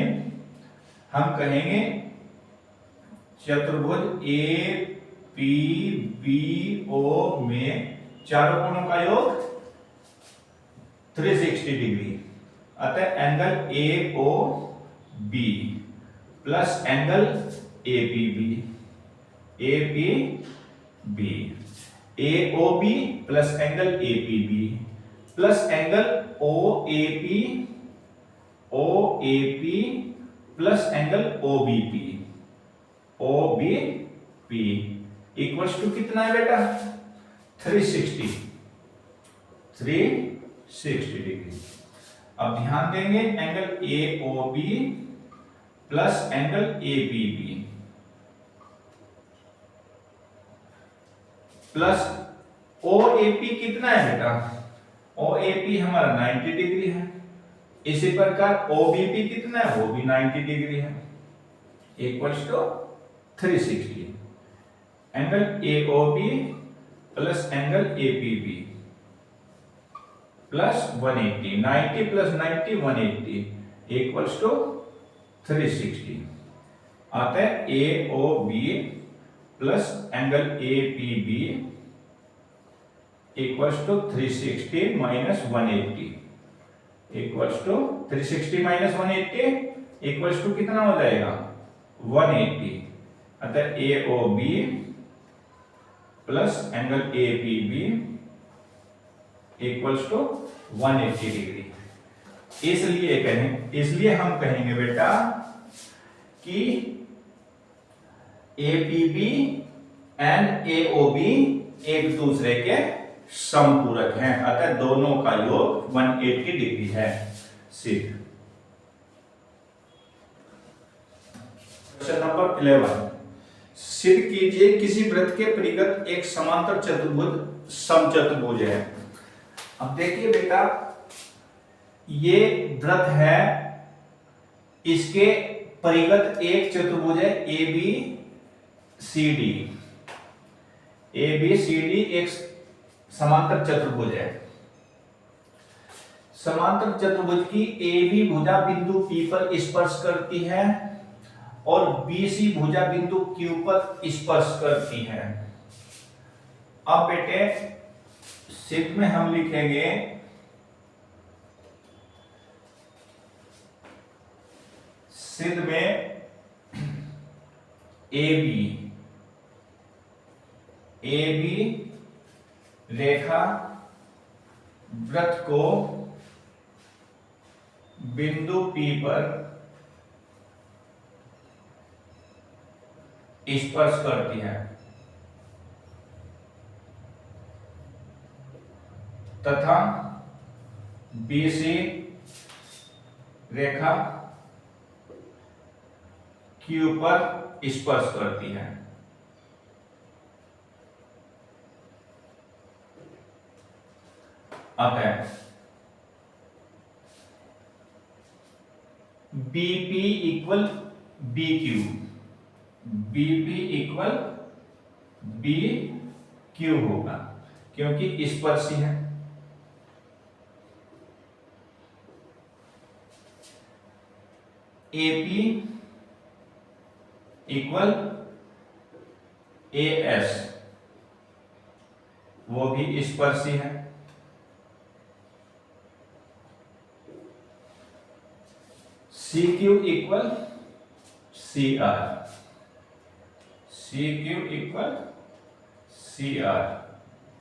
हम कहेंगे, चतुर्भुज APBO में चारों कोणों का योग 360 डिग्री, अतः angle AOB plus angle APB AOB plus angle APB plus angle OAP plus angle OBP equals to कितना है बेटा, 360 डिग्री। अब ध्यान देंगे, angle AOB plus angle APB plus OAP कितना है बेटा, OAP हमारा 90 डिग्री है। इसी प्रकार OBP कितना है, वो भी 90 डिग्री है, equals to 360। Angle AOB plus angle APB plus 180, 90 plus 90 180 equals to 360। अतः AOB plus angle APB equals to 360 minus 180 equals to 360 minus 180 equals to कितना हो जाएगा, 180। अतः AOB plus angle APB equals to 180 degree. इसलिए हम कहेंगे बेटा कि APB एंड AOB एक दूसरे के समपूरक हैं, अतः दोनों का योग 180 डिग्री है सिद्ध। क्वेश्चन नंबर 11, सिद्ध कीजिए किसी वृत्त के परिगत एक समांतर चतुर्भुज समचतुर्भुज है। अब देखिए बेटा, ये वृत्त है, इसके परिगत एक चतुर्भुज है A B C D. A B C D एक समांतर चतुर्भुज है। समांतर चतुर्भुज की ए बी भुजा बिंदु P पर स्पर्श करती है और BC भुजा बिंदु Q पर स्पर्श करती है। अब बेटे सिद्ध में हम लिखेंगे सिद्ध में AB रेखा वृत्त को बिंदु P पर स्पर्श करती है तथा BC रेखा Q पर स्पर्श करती है। अतः BP equal BQ, BP equal BQ होगा क्योंकि स्पर्शी है। AP इक्वल AS, वो भी स्पर्शी है। CQ equal CR, CQ equal CR,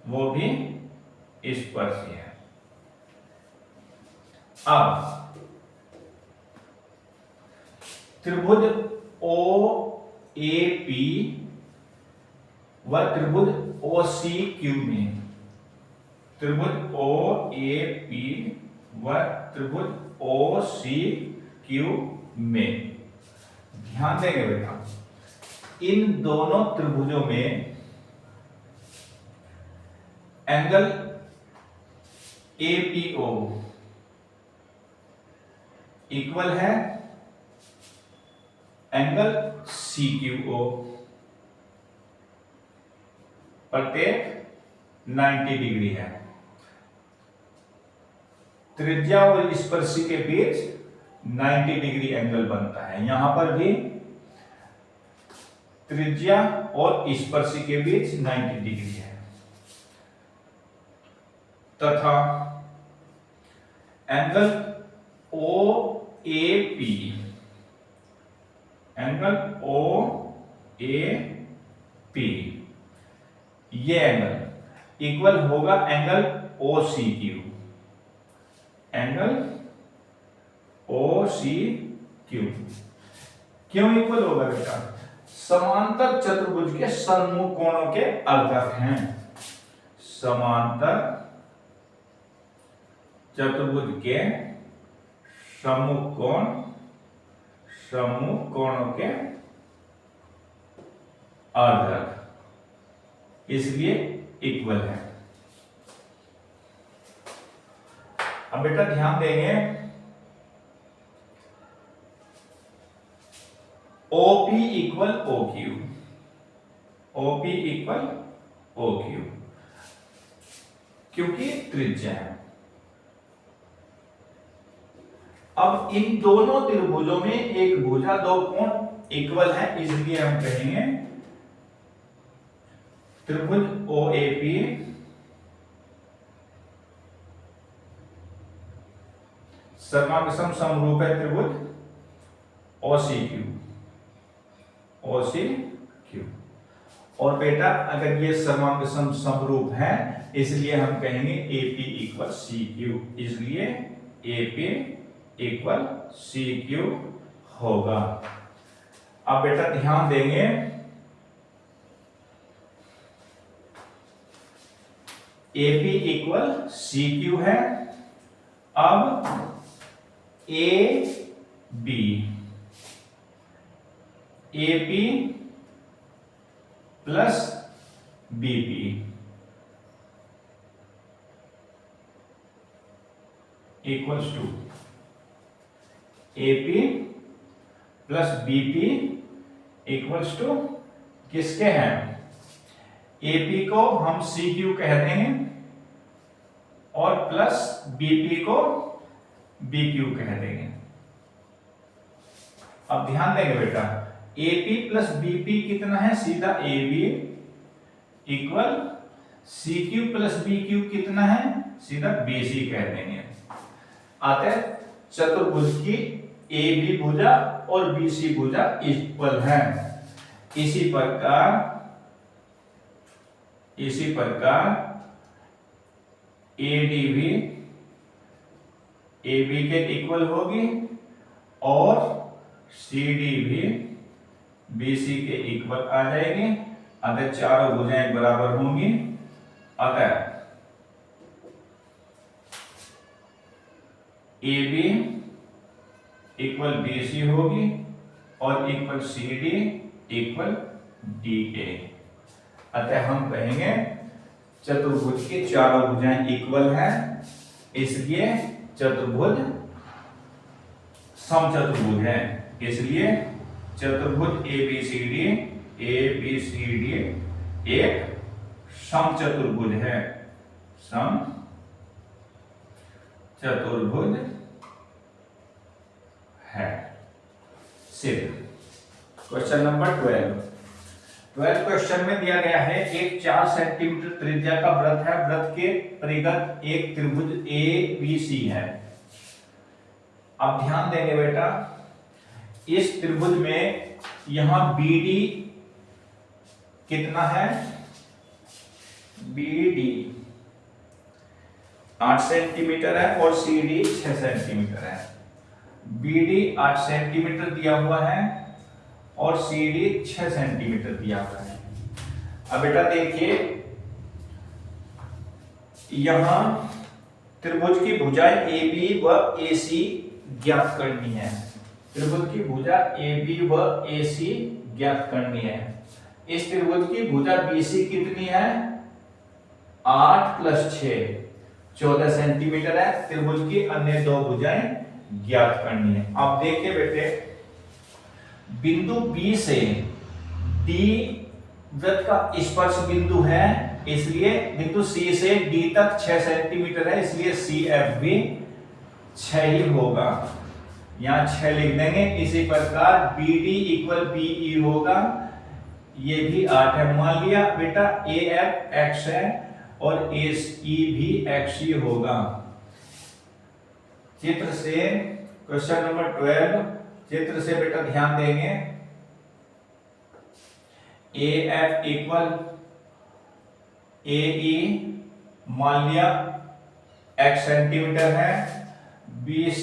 वो भी स्पर्शी है। अब त्रिभुज OAP व त्रिभुज OCQ में, त्रिभुज OAP व त्रिभुज OCQ में ध्यान देंगे बेटा, इन दोनों त्रिभुजों में एंगल APO इक्वल है एंगल CQO, प्रत्येक 90 डिग्री है। त्रिज्या और स्पर्शी के बीच 90 डिग्री एंगल बनता है। यहां पर भी त्रिज्या और स्पर्शी के बीच 90 डिग्री है तथा एंगल OAP, एंगल OAP ये एंगल इक्वल होगा एंगल OCQ, एंगल OCQ। क्यों इक्वल होगा बेटा? समांतर चतुर्भुज के सम्मुख कोणों के अर्धक हैं। समांतर चतुर्भुज के सम्मुख कोणों के अर्धक, इसलिए इक्वल है। अब बेटा ध्यान देंगे, OP equal OQ, OP equal OQ क्योंकि त्रिज्या है। अब इन दोनों त्रिभुजों में एक भुजा दो कोण इक्वल है, इसलिए हम कहेंगे त्रिभुज OAP सर्वांग समरूप है त्रिभुज OCQ, OCQ। और बेटा अगर ये सर्वांग समरूप है इसलिए हम कहेंगे AP इक्वल CQ, इसलिए AP इक्वल CQ होगा। अब बेटा ध्यान देंगे, AP इक्वल CQ है। अब AP plus BP equals to AP plus BP equals to किसके हैं? एपी को हम सी क्यू कहते हैं और प्लस बीपी को बी क्यू कह देंगे। अब ध्यान देंगे बेटा, एपी प्लस बीपी कितना है? सीधा AB equal C Q plus B Q कितना है? सीधा बीसी कह देंगे। अतः चतुर्भुज की एबी भुजा और बीसी भुजा इक्वल है। इसी प्रकार एडी भी एबी के इक्वल होगी और सीडी भी बीसी के इक्वल आ जाएगी। अतः चारों भुजाएं बराबर होंगी। अतः एबी इक्वल बीसी होगी और इक्वल सीडी इक्वल डीए। अतः हम कहेंगे चतुर्भुज की चारों भुजाएं इक्वल हैं, इसलिए चतुर्भुज समचतुर्भुज है। इसलिए चतुर्भुज एबीसीडी एक समचतुर्भुज है। समचतुर्भुज है। सिर्फ क्वेश्चन नंबर 12 क्वेश्चन में दिया गया है एक 4 सेंटीमीटर त्रिज्या का वृत्त है। वृत्त के परिगत एक त्रिभुज एबीसी है। अब ध्यान देंगे बेटा, इस त्रिभुज में यहां बीडी कितना है? बीडी 8 सेंटीमीटर है और सीडी 6 सेंटीमीटर है। बीडी 8 सेंटीमीटर दिया हुआ है और सीडी 6 सेंटीमीटर दिया हुआ है। अब बेटा देखिए, यहां त्रिभुज की भुजाएं AB व AC ज्ञात करनी है। त्रिभुज की भुजा AB व AC ज्ञात करनी है। इस त्रिभुज की भुजा BC कितनी है? 8 + 6 14 सेंटीमीटर है। त्रिभुज की अन्य दो भुजाएं ज्ञात करनी है। अब देखिए बेटे, बिंदु B से D वृत्त का स्पर्श बिंदु है, इसलिए बिंदु C से D तक 6 सेंटीमीटर है, इसलिए CF भी 6 ही होगा। यहां 6 लिख देंगे। इसी प्रकार BD इक्वल BE होगा, ये भी 8 है। मान लिया बेटा AF X है और AE भी X ही होगा। चित्र से क्वेश्चन नंबर 12 चित्र से बेटा ध्यान देंगे। AF इक्वल AE मान लिया X सेंटीमीटर है। BC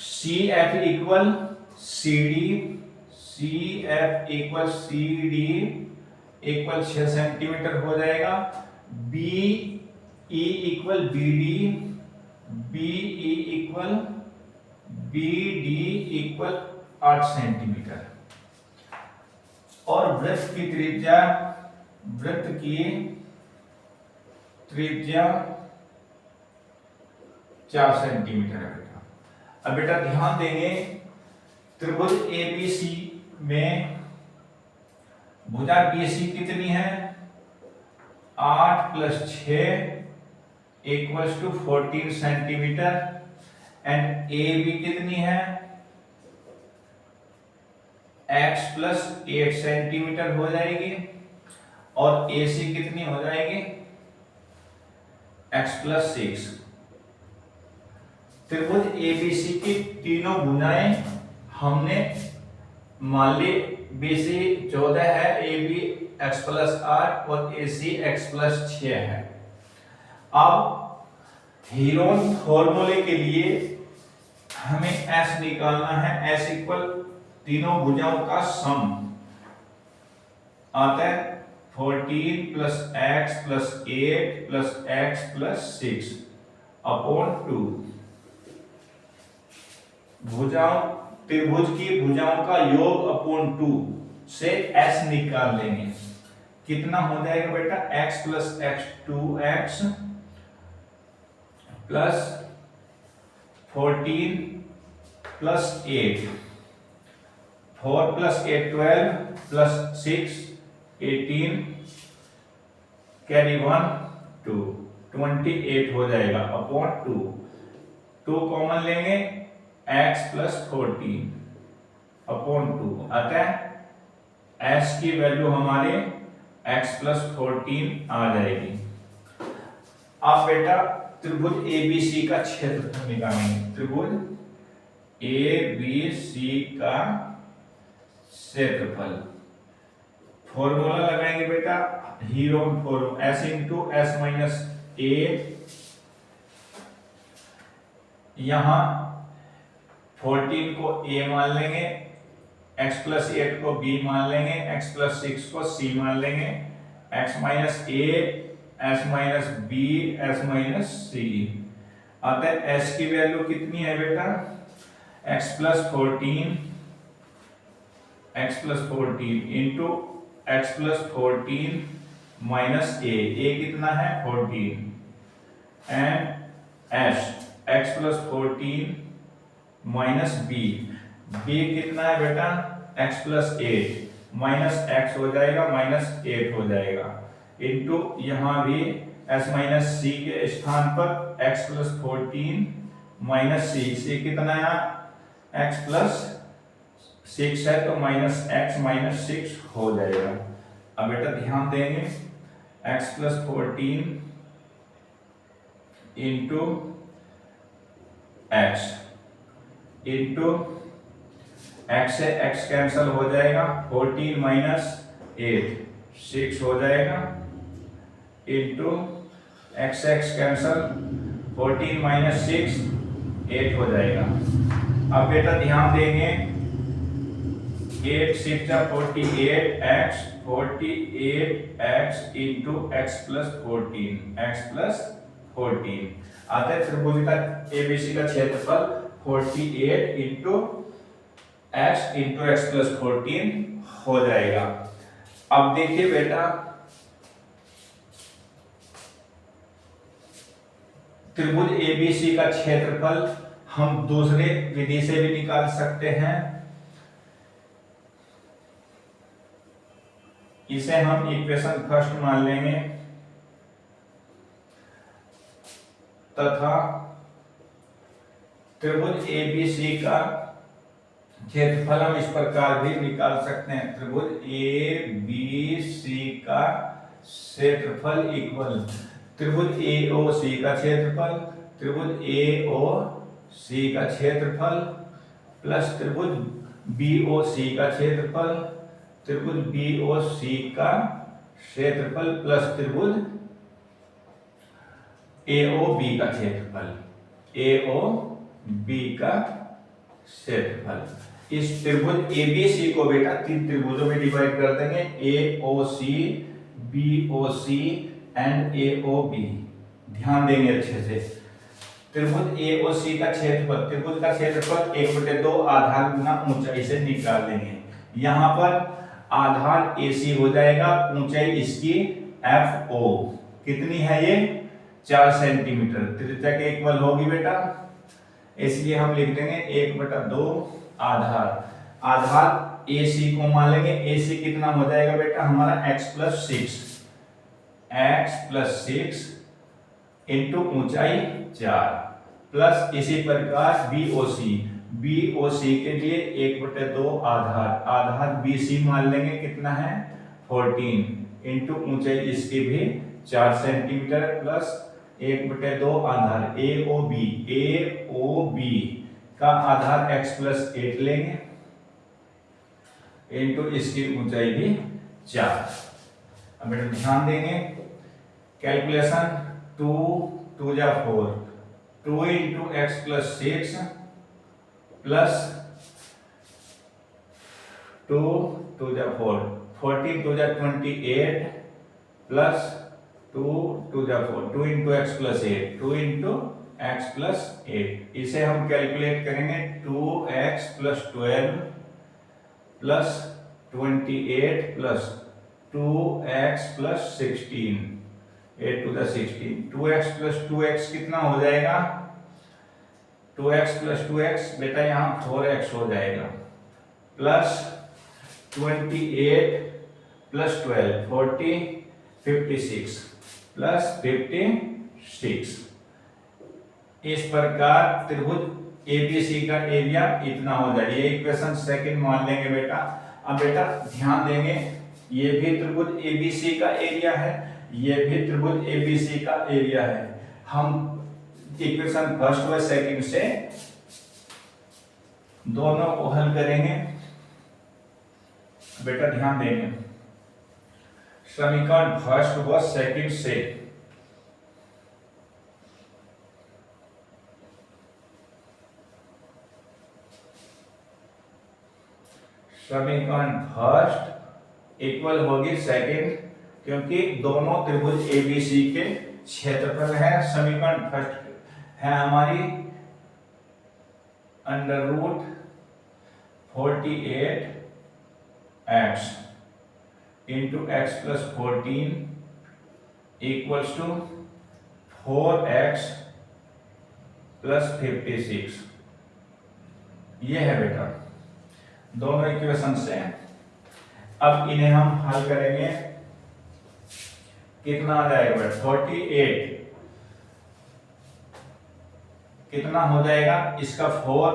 CF equal CD equal 6 centimetre हो जाएगा। BE equal BE equal BD equal 8 centimetre. और वृत्त की त्रिज्या 4 सेंटीमीटर है बेटा। अब बेटा ध्यान देंगे, त्रिभुज ABC में भुजा BC कितनी है? 8 + 6 equals to 14 centimetre and AB कितनी है? X + 8 सेंटीमीटर हो जाएगी और AC कितनी हो जाएगी? X + 6। त्रिभुज ABC की तीनों भुजाएं हमने मान ली। BC 14 है, AB X + 8 और AC X + 6 है। अब हीरोन फॉर्मूले के लिए हमें S निकालना है। S इक्वल तीनों भुजाओं का सम आता है 14 + X + 8 + X + 6 अपॉन 2। त्रिभुज की भुजाओं का योग अपॉन 2। से s निकाल लेंगे। कितना हो जाएगा बेटा, x plus x 2x plus 14 plus 8, 4 plus 8 12 plus 6 18 carry 1 2 28 हो जाएगा अपॉन 2। 2 कॉमन लेंगे, x प्लस 14 अपॉन 2 अतः s की वैल्यू हमारे x प्लस 14 आ जाएगी। अब बेटा त्रिभुज ABC का क्षेत्रफल निकालेंगे। त्रिभुज ABC का क्षेत्रफल फॉर्मूला लगाएंगे बेटा, hero formula s into S minus A. यहां 14 को a मान लेंगे, x प्लस 8 को b मान लेंगे, x प्लस 6 को c मान लेंगे, x minus a s minus b s minus c। अतः s की वैल्यू कितनी है बेटा, x plus 14 into x plus 14 minus a कितना है 14 and x plus 14 minus b कितना है बेटा x प्लस 8 माइनस x हो जाएगा माइनस 8 हो जाएगा इंटू यहाँ भी s माइनस c के स्थान पर x प्लस 14 माइनस c कितना है x प्लस 6 है तो माइनस x माइनस 6 हो जाएगा। अब बेटा ध्यान देंगे, x plus 14 into x into x से x कैंसल हो जाएगा, 14 माइनस 8 6 हो जाएगा इंटू x कैंसल 14 माइनस 6 8 हो जाएगा। अब बेटा ध्यान देंगे, 8 6 48x इंटू x प्लस 14 अतः त्रिभुज का ABC का क्षेत्रफल 48 इंटू x प्लस 14 हो जाएगा। अब देखिए बेटा, त्रिभुज ABC का क्षेत्रफल हम दूसरे विधि से भी निकाल सकते हैं। इसे हम इक्वेशन फर्स्ट मान लेंगे तथा त्रिभुज ABC का क्षेत्रफल हम इस प्रकार भी निकाल सकते हैं। त्रिभुज ABC का क्षेत्रफल इक्वल त्रिभुज AOC का क्षेत्रफल, त्रिभुज AOC का क्षेत्रफल प्लस त्रिभुज BOC का क्षेत्रफल, त्रिभुज BOC का क्षेत्रफल प्लस त्रिभुज AOB का क्षेत्रफल, AOB का क्षेत्रफल। इस त्रिभुज ABC को बेटा 3 त्रिभुजों में डिवाइड कर देंगे, AOC, BOC एंड AOB। ध्यान देंगे अच्छे से। त्रिभुज AOC का क्षेत्रफल, त्रिभुज का क्षेत्रफल 1/2 आधार गुना ऊंचाई से निकाल लेंगे। यहाँ पर आधार AC हो जाएगा, ऊंचाई इसकी FO कितनी है ये 4 सेंटीमीटर, त्रिज्या के इक्वल होगी बेटा, इसलिए हम लिख देंगे 1/2 आधार AC को मान लेंगे। AC कितना हो जाएगा बेटा हमारा x प्लस 6 इंटू ऊंचाई 4 प्लस इसी प्रकार BOC के लिए 1/2 आधार BC मान लेंगे, कितना है 14 इंटू ऊंचाई इसकी भी 4 सेंटीमीटर प्लस 1/2 आधार AOB का आधार x प्लस 8 लेंगे इंटू इसकी ऊंचाई भी 4। अब बेटा ध्यान देंगे, कैलकुलेशन 2 2 जा 4, 2 इंटू x प्लस 6 प्लस 2 2 जा 4, 14 2 जा 28 प्लस 2 2 जा 4, 2 into x plus 8, 2 into x plus 8। इसे हम कैलकुलेट करेंगे 2x plus 12 plus 28 plus 2x plus 16, 8 to the 16, 2x plus 2x कितना हो जाएगा? 2x प्लस 2x बेटा यहाँ 4x हो जाएगा, प्लस 28 प्लस 12 40 56 प्लस 56। इस प्रकार त्रिभुज ABC का एरिया इतना हो जाए। ये इक्वेशन सेकंड मान लेंगे बेटा। अब बेटा ध्यान देंगे, ये भी त्रिभुज ABC का एरिया है, ये भी त्रिभुज ABC का एरिया है। हम इक्वेशन फर्स्ट व सेकंड से दोनों को हल करेंगे। बेटा ध्यान देंगे, समीकरण फर्स्ट व सेकंड से समीकरण फर्स्ट इक्वल होगी सेकंड, क्योंकि दोनों त्रिभुज ABC के क्षेत्रफल है। समीकरण फर्स्ट है हमारी under root 48x into x plus 14 equals to 4x plus 56। ये है बेटा दोनों इक्वेशन से। अब इन्हें हम हल करेंगे, कितना आ जाएगा बेटा? 48 कितना हो जाएगा? इसका 4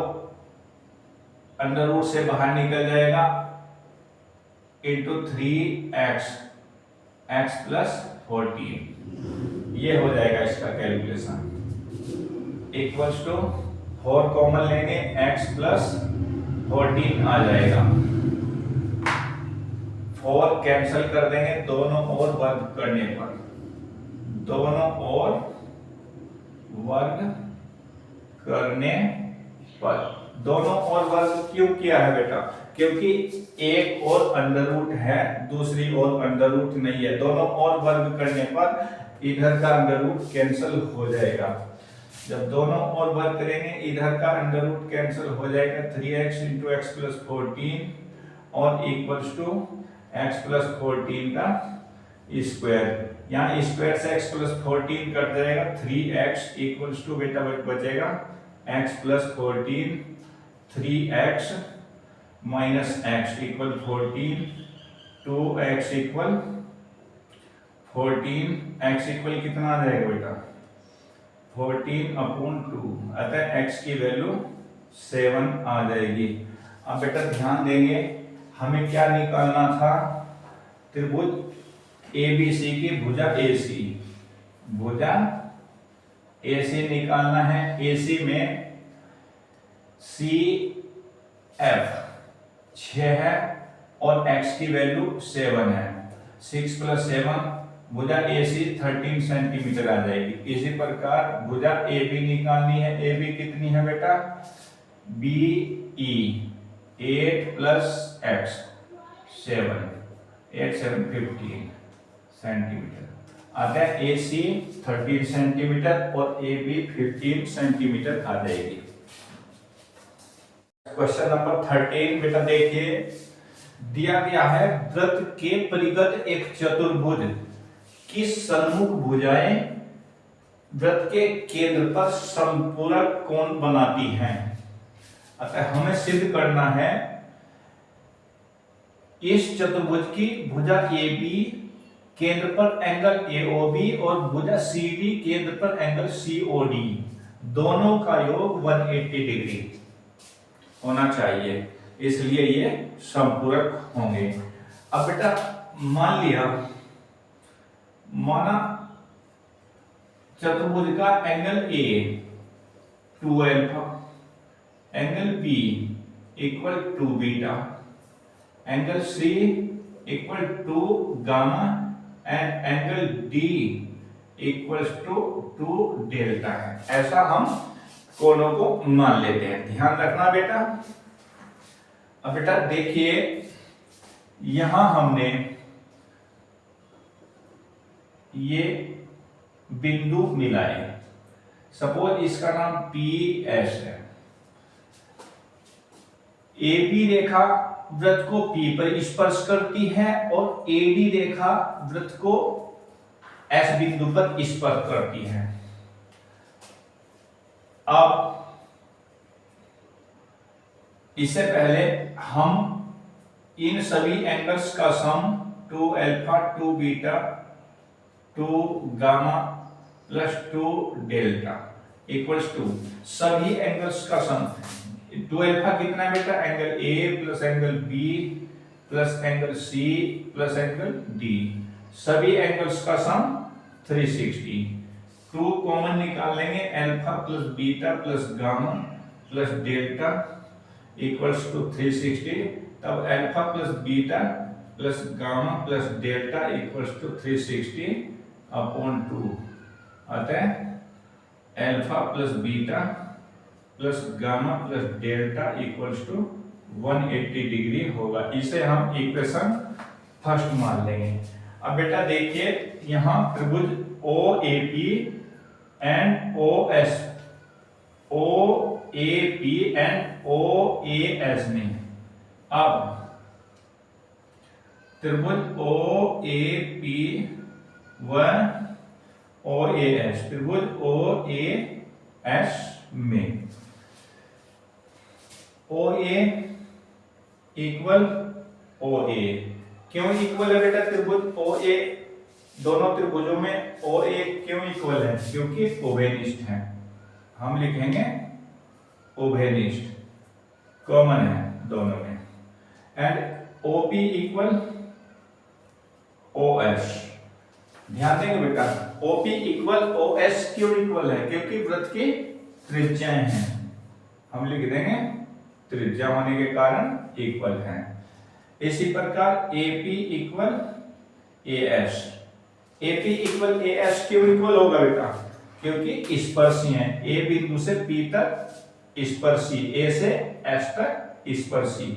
अंडर रूट से बाहर निकल जाएगा इंटू 3x x प्लस 14, ये हो जाएगा इसका कैलकुलेशन। इक्वल्स टू 4 कॉमन लेंगे, x प्लस 14 आ जाएगा। 4 कैंसिल कर देंगे दोनों ओर वर्ग करने पर, दोनों ओर वर्ग करने पर। दोनों ओर वर्ग क्यों किया है बेटा? क्योंकि एक और अंडर रूट है, दूसरी ओर अंडर रूट नहीं है। दोनों ओर वर्ग करने पर इधर का अंडर रूट कैंसिल हो जाएगा। जब दोनों ओर वर्ग करेंगे इधर का अंडर रूट कैंसिल हो जाएगा। 3x इंटू एक्स प्लस 14 और इक्वल्स टू x प्लस 14 का स्क्वायर। यहाँ स्क्वायर से x प्लस 14 कट जाएगा, 3x इक्वल्स टू बेटा बचेगा x plus 14, 3x minus x equal 14, 2x equal 14, x equal कितना आ जाएगा बेटा? 14/2, अतः x की वैल्यू 7 आ जाएगी। अब बेटा ध्यान देंगे, हमें क्या निकालना था? त्रिभुज ABC की भुजा AC, भुजा AC निकालना है। AC में CF 6 है और x की वैल्यू 7 है। 6 प्लस 7 भुजा AC 13 सेंटीमीटर आ जाएगी। इसी प्रकार भुजा AB निकालनी है। AB कितनी है बेटा? BE 8 प्लस x 7, 8 7 15 सेंटीमीटर आता है। AC 13 सेंटीमीटर और AB 15 सेंटीमीटर आ जाएगी। क्वेश्चन नंबर 13 बेटा देखिए, दिया गया है वृत्त के परिगत एक चतुर्भुज की सम्मुख भुजाएं वृत्त के केंद्र पर समपूरक कोण बनाती हैं। अतः हमें सिद्ध करना है इस चतुर्भुज की भुजा AB केंद्र पर एंगल AOB और भुजा CD केंद्र पर एंगल COD दोनों का योग 180 डिग्री होना चाहिए, इसलिए ये समपूरक होंगे। अब बेटा मान लिया, माना चतुर्भुज का angle A 2α, angle B equal to beta, angle C equal to gamma and angle D equals to delta है। ऐसा हम कोणों को मान लेते हैं। ध्यान रखना बेटा। अब बेटा देखिए, यहां हमने ये बिंदु मिलाए। सपोज इसका नाम PS है। AB रेखा वृत्त को P पर स्पर्श करती है और AD रेखा वृत्त को S बिंदु पर स्पर्श करती है। अब इससे पहले हम इन सभी एंगल्स का sum 2 alpha 2 beta 2 gamma plus 2 delta equals to सभी एंगल्स का सम 2 अल्फा कितना है बेटा, angle A plus angle B plus angle C plus angle D, सभी एंगल्स का सम 360। 2 कॉमन निकाल लेंगे, alpha plus beta plus gamma plus delta equals to 360। तब alpha plus beta plus gamma plus delta equals to 360 upon 2 आता है alpha plus beta plus gamma plus delta equals to 180 degree होगा। इसे हम equation first मान लेंगे। अब बेटा देखिए यहां त्रिभुज OAP and OAP and OAS में, अब त्रिभुज OAP व OAS, त्रिभुज OAS में OA इक्वल OA, क्यों इक्वल है बेटा त्रिभुज OA, दोनों त्रिभुजों में OA क्यों इक्वल है, क्योंकि उभयनिष्ठ है। हम लिखेंगे उभयनिष्ठ, कॉमन है दोनों में। एंड OP इक्वल OS, ध्यान देंगे बेटा OP इक्वल OS क्यों इक्वल है, क्योंकि वृत्त की त्रिज्याएं हैं, हम लिख देंगे त्रिज्या होने के कारण इक्वल है। इसी प्रकार AP equal AS, AP equal AS क्यों इक्वल होगा बेटा, क्योंकि स्पर्शी हैं, A बिंदु से P तक स्पर्शी, A से S तक स्पर्शी,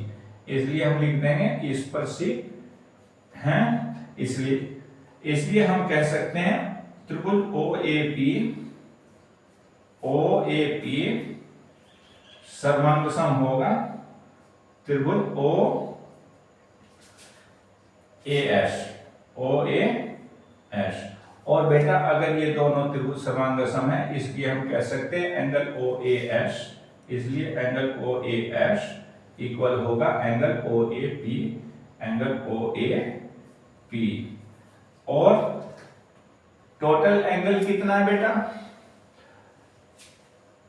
इसलिए हम लिख देंगे स्पर्शी हैं। इसलिए हम कह सकते हैं त्रिभुज OAP सर्वांगसम होगा त्रिभुज OAS। और बेटा अगर ये दोनों त्रिभुज सर्वांगसम है, इसलिए हम कह सकते हैं एंगल OAS, इसलिए एंगल OAS इक्वल होगा एंगल OAP। और टोटल एंगल कितना है बेटा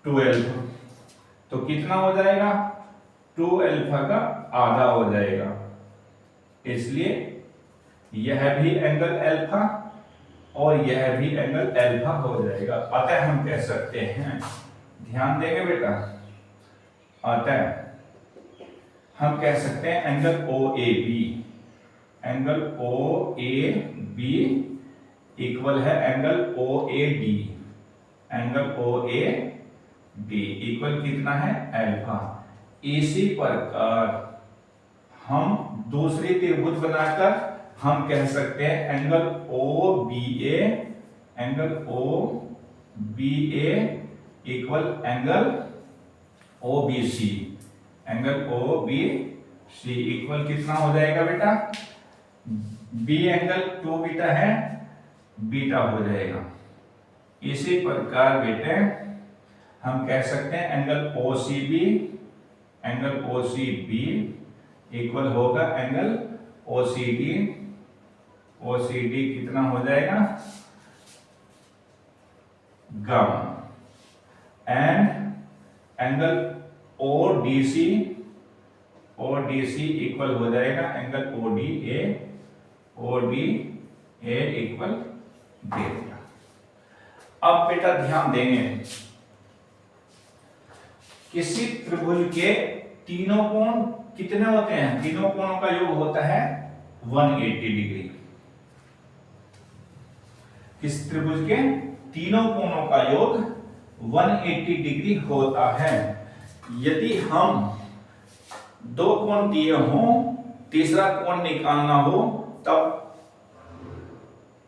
12, तो कितना हो जाएगा 2 अल्फा का आधा हो जाएगा, इसलिए यह भी एंगल अल्फा और यह भी एंगल अल्फा हो जाएगा। अतः हम कह सकते हैं, ध्यान देंगे बेटा, अतः हम कह सकते हैं एंगल OAB इक्वल है angle OAD, angle OAD equal कितना है अल्फा। इसी प्रकार हम दूसरी त्रिभुज बनाकर हम कह सकते हैं angle OBA equal angle OBC, angle OBC equal कितना हो जाएगा बेटा, B एंगल 2 बीटा है, बीटा हो जाएगा। इसी प्रकार बेटे हम कह सकते हैं एंगल OCB इक्वल होगा एंगल OCD कितना हो जाएगा gamma. And angle ODC equal हो जाएगा एंगल ODA इक्वल डेल्टा। अब बेटा ध्यान देंगे, किसी त्रिभुज के तीनों कोण कितने होते हैं, तीनों कोणों का योग होता है 180 डिग्री। किस त्रिभुज के तीनों कोणों का योग 180 डिग्री होता है। यदि हम दो कोण दिए हों, तीसरा कोण निकालना हो, तब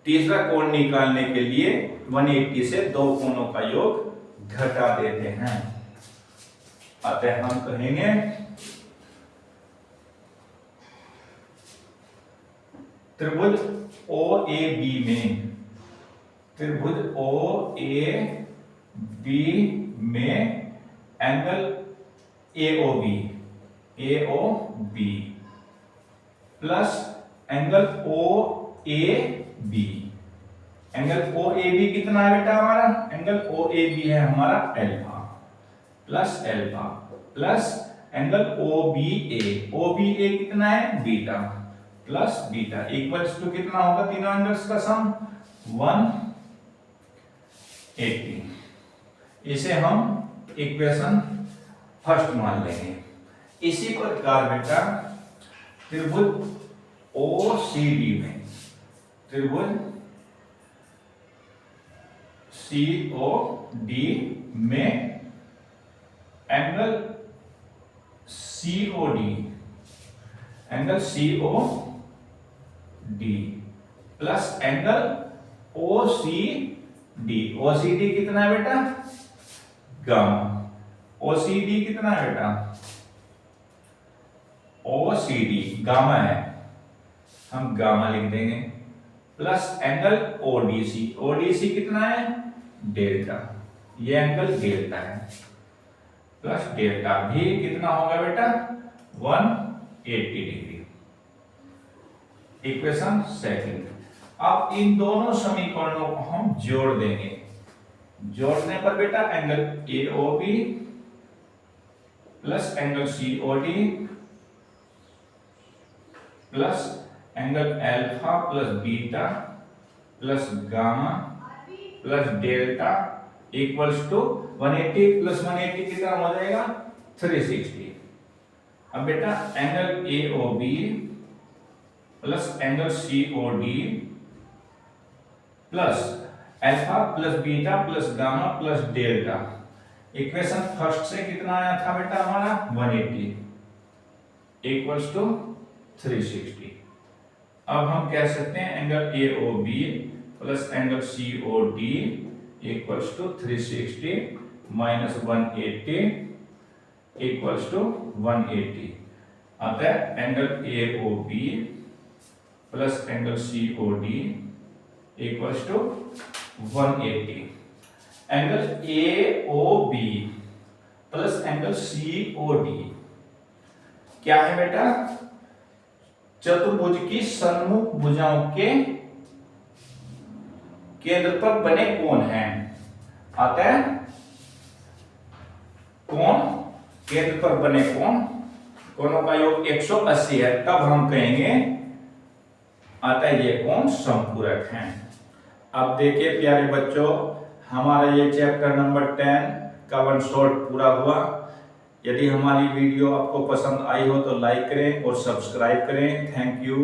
तीसरा कोण निकालने के लिए 180 से दो कोणों का योग घटा देते हैं। अतः हम कहेंगे त्रिभुज ओ ए बी में, त्रिभुज ओ ए बी में angle A O B plus angle O A B. Angle O A B कितना है बेटा हमारा? एंगल ओ ए बी है हमारा alpha plus angle O B A कितना है? Beta plus beta equals to कितना होगा? तीनों एंगल्स का सम 180। इसे हम इक्वेशन फर्स्ट मान लेंगे। इसी प्रकार बेटा त्रिभुज ओ सी डी में, त्रिभुज सी ओ डी में angle C O D plus angle O C D कितना है बेटा? गामा। ओ सी डी कितना है बेटा? ओ सी डी गामा है, हम गामा लिख देंगे प्लस एंगल ओडीसी कितना है? डेल्टा। ये एंगल डेल्टा है प्लस डेल्टा भी कितना होगा बेटा? 180 डिग्री। Equation second. अब इन दोनों समीकरणों को हम जोड़ देंगे। जोड़ने पर बेटा angle AOB plus angle COD plus angle alpha plus beta plus gamma plus delta equals to 180 plus 180 कितना हो जाएगा? 360। अब बेटा angle AOB plus angle COD plus alpha plus beta plus gamma plus delta, equation first से कितना आया था बेटा हमारा? 180 इक्वल्स टू 360। अब हम कह सकते हैं angle AOB plus angle COD equals to 360 minus 180 equals to 180। अतः angle AOB plus angle COD equals to 180। Angle AOB plus angle COD क्या है बेटा? चतुर्भुज की सन्मुख भुजाओं के केंद्र पर बने कोण हैं। अतः कोण केंद्र पर बने कोणों का योग 180 है, तब हम कहेंगे अतः ये कोण समपूरक हैं। अब देखिए प्यारे बच्चों, हमारा ये चैप्टर नंबर 10 का 1 शॉर्ट पूरा हुआ। यदि हमारी वीडियो आपको पसंद आई हो तो लाइक करें और सब्सक्राइब करें। Thank you.